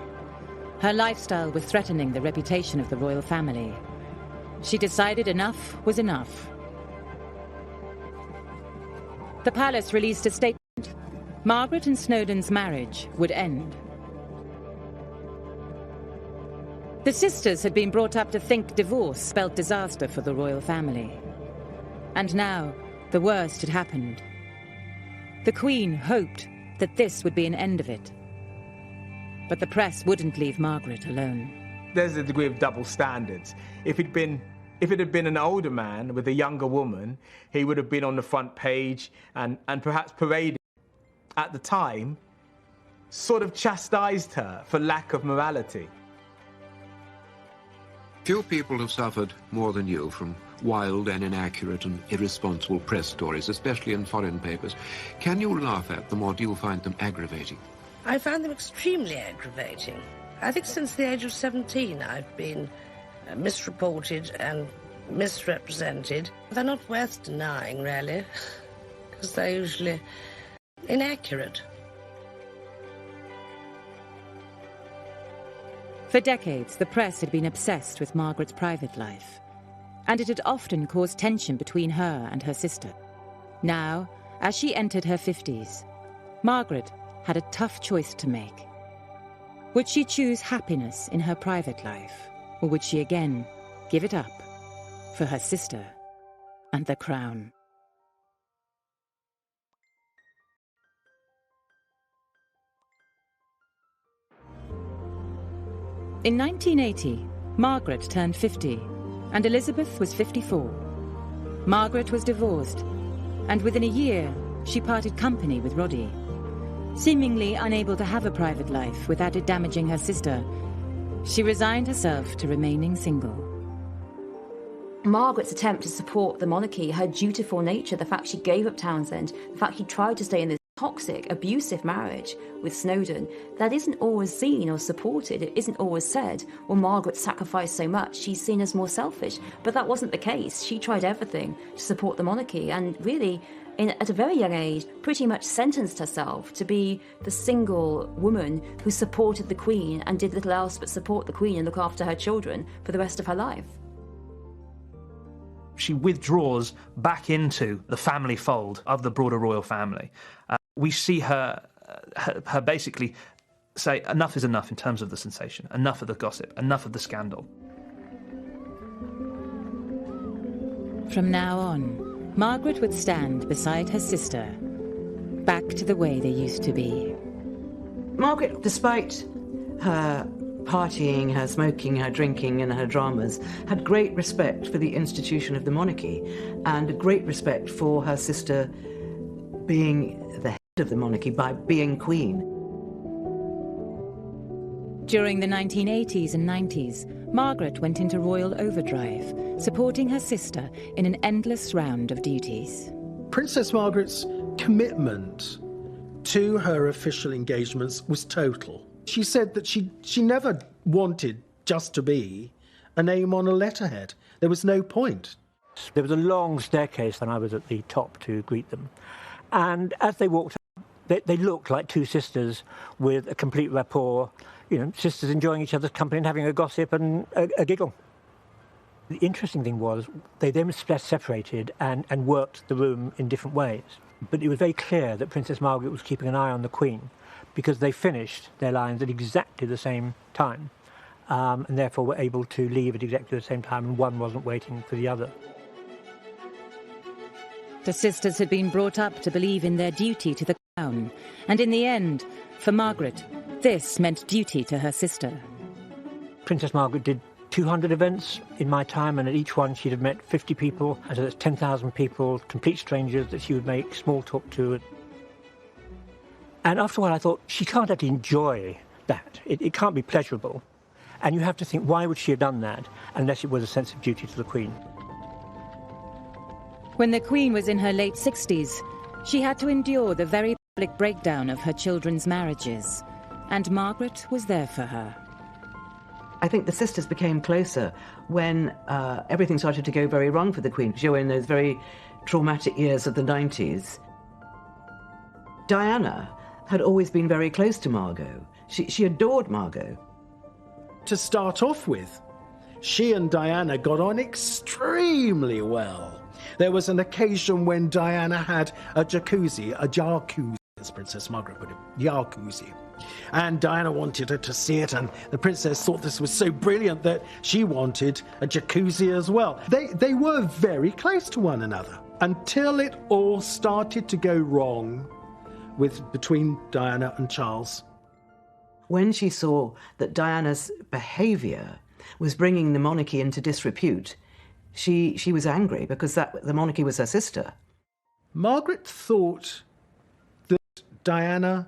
Her lifestyle was threatening the reputation of the royal family. She decided enough was enough. The palace released a statement. Margaret and Snowdon's marriage would end. The sisters had been brought up to think divorce spelled disaster for the royal family. And now, the worst had happened. The Queen hoped that this would be an end of it. But the press wouldn't leave Margaret alone. There's a degree of double standards. If it had been an older man with a younger woman, he would have been on the front page and perhaps paraded. At the time, sort of chastised her for lack of morality. Few people have suffered more than you from wild and inaccurate and irresponsible press stories, especially in foreign papers. Can you laugh at them, or do you find them aggravating? I find them extremely aggravating. I think since the age of 17 I've been misreported and misrepresented. They're not worth denying, really, because they're usually inaccurate. For decades, the press had been obsessed with Margaret's private life, and it had often caused tension between her and her sister. Now, as she entered her 50s, Margaret had a tough choice to make. Would she choose happiness in her private life, or would she again give it up for her sister and the crown? In 1980, Margaret turned 50, and Elizabeth was 54. Margaret was divorced, and within a year, she parted company with Roddy. Seemingly unable to have a private life without it damaging her sister, she resigned herself to remaining single. Margaret's attempt to support the monarchy, her dutiful nature, the fact she gave up Townsend, the fact she tried to stay in this toxic, abusive marriage with Snowdon, that isn't always seen or supported. It isn't always said, well, Margaret sacrificed so much, she's seen as more selfish. But that wasn't the case. She tried everything to support the monarchy and really, at a very young age, pretty much sentenced herself to be the single woman who supported the Queen and did little else but support the Queen and look after her children for the rest of her life. She withdraws back into the family fold of the broader royal family. We see her basically say enough is enough in terms of the sensation, enough of the gossip, enough of the scandal. From now on, Margaret would stand beside her sister, back to the way they used to be. Margaret, despite her partying, her smoking, her drinking and her dramas, had great respect for the institution of the monarchy and great respect for her sister being the head of the monarchy by being Queen. During the 1980s and 90s, Margaret went into royal overdrive, supporting her sister in an endless round of duties. Princess Margaret's commitment to her official engagements was total. She said that she never wanted just to be a name on a letterhead. There was no point. There was a long staircase when I was at the top to greet them. And as they walked up, they looked like two sisters with a complete rapport, you know, sisters enjoying each other's company and having a gossip and a giggle. The interesting thing was they then separated and worked the room in different ways. But it was very clear that Princess Margaret was keeping an eye on the Queen because they finished their lines at exactly the same time and therefore were able to leave at exactly the same time, and one wasn't waiting for the other. The sisters had been brought up to believe in their duty to the crown, and in the end, for Margaret, this meant duty to her sister. Princess Margaret did 200 events in my time, and at each one she'd have met 50 people, and so that's 10,000 people, complete strangers that she would make small talk to. And after a while I thought, she can't actually enjoy that. It can't be pleasurable. And you have to think, why would she have done that unless it was a sense of duty to the Queen? When the Queen was in her late 60s, she had to endure the very public breakdown of her children's marriages, and Margaret was there for her. I think the sisters became closer when everything started to go very wrong for the Queen. She was in those very traumatic years of the 90s. Diana had always been very close to Margot. She adored Margot. To start off with, she and Diana got on extremely well. There was an occasion when Diana had a jacuzzi, as Princess Margaret put it, jacuzzi. And Diana wanted her to see it, and the princess thought this was so brilliant that she wanted a jacuzzi as well. They were very close to one another until it all started to go wrong between Diana and Charles. When she saw that Diana's behaviour was bringing the monarchy into disrepute, she was angry because the monarchy was her sister. Margaret thought that Diana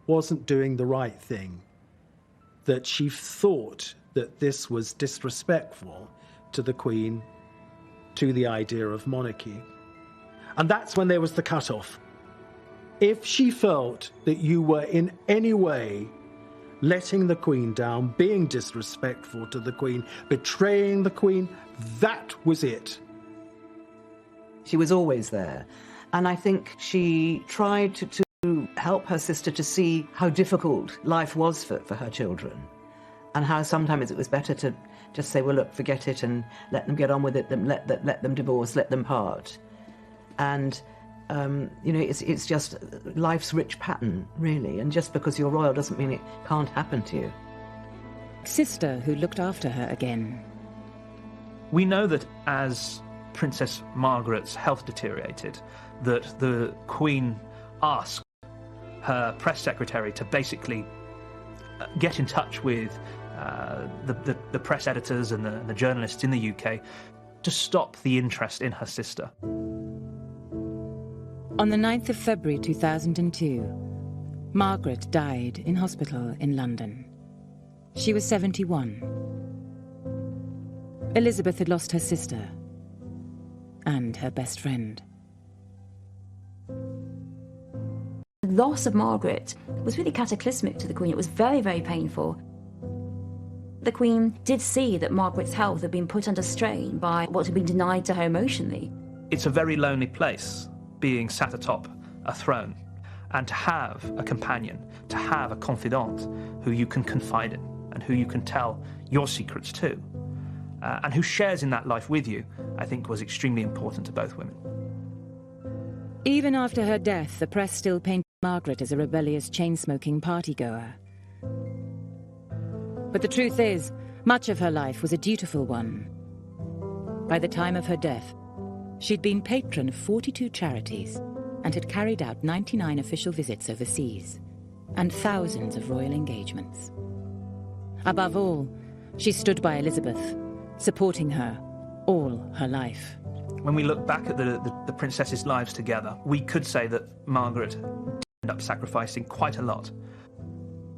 wasn't doing the right thing, that she thought that this was disrespectful to the Queen, to the idea of monarchy. And that's when there was the cut-off. If she felt that you were in any way letting the Queen down, being disrespectful to the Queen, betraying the Queen, that was it. She was always there. And I think she tried to help her sister to see how difficult life was for her children, and how sometimes it was better to just say, well, look, forget it and let them get on with it, let them divorce, let them part. And you know, it's just life's rich pattern, really, and just because you're royal doesn't mean it can't happen to you. Sister who looked after her again. We know that as Princess Margaret's health deteriorated, that the Queen asked her press secretary to basically get in touch with the press editors and the journalists in the UK to stop the interest in her sister. On the 9th of February 2002, Margaret died in hospital in London. She was 71. Elizabeth had lost her sister, and her best friend. The loss of Margaret was really cataclysmic to the Queen. It was very, very painful. The Queen did see that Margaret's health had been put under strain by what had been denied to her emotionally. It's a very lonely place, being sat atop a throne, and to have a companion, to have a confidant who you can confide in and who you can tell your secrets to, and who shares in that life with you, I think was extremely important to both women. Even after her death, the press still painted Margaret as a rebellious, chain-smoking partygoer. But the truth is, much of her life was a dutiful one. By the time of her death, she'd been patron of 42 charities and had carried out 99 official visits overseas and thousands of royal engagements. Above all, she stood by Elizabeth, supporting her all her life. When we look back at the princesses' lives together, we could say that Margaret ended up sacrificing quite a lot.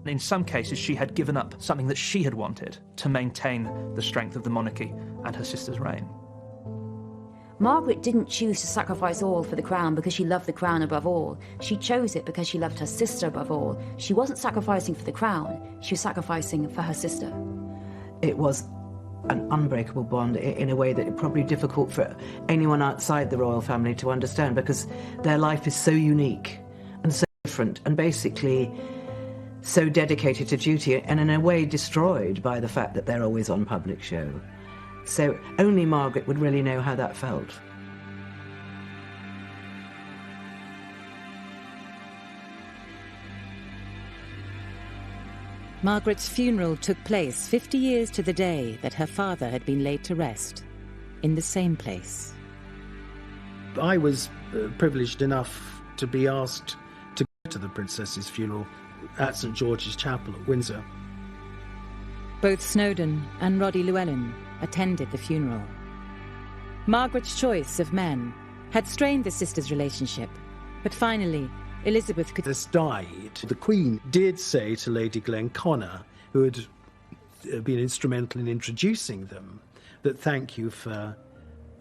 In some cases, she had given up something that she had wanted to maintain the strength of the monarchy and her sister's reign. Margaret didn't choose to sacrifice all for the crown because she loved the crown above all. She chose it because she loved her sister above all. She wasn't sacrificing for the crown, she was sacrificing for her sister. It was an unbreakable bond in a way that is probably difficult for anyone outside the royal family to understand, because their life is so unique and so different and basically so dedicated to duty and in a way destroyed by the fact that they're always on public show. So only Margaret would really know how that felt. Margaret's funeral took place 50 years to the day that her father had been laid to rest, in the same place. I was privileged enough to be asked to go to the princess's funeral at St George's Chapel at Windsor. Both Snowdon and Roddy Llewellyn attended the funeral. Margaret's choice of men had strained the sisters' relationship, but finally Elizabeth could... died. The Queen did say to Lady Glenconnor, who had been instrumental in introducing them, that thank you for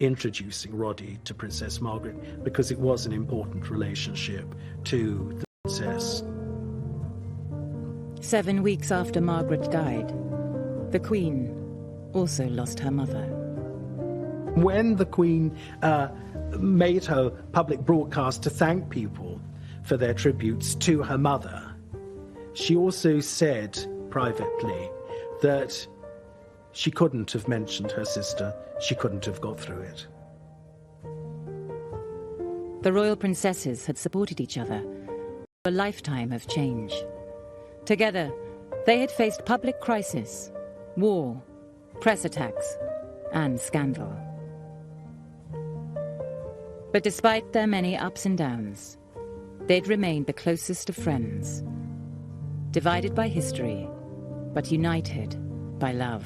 introducing Roddy to Princess Margaret, because it was an important relationship to the princess. 7 weeks after Margaret died, the Queen also lost her mother. When the Queen made her public broadcast to thank people for their tributes to her mother, she also said privately that she couldn't have mentioned her sister, she couldn't have got through it. The royal princesses had supported each other for a lifetime of change. Together, they had faced public crisis, war, press attacks, and scandal. But despite their many ups and downs, they'd remained the closest of friends, divided by history, but united by love.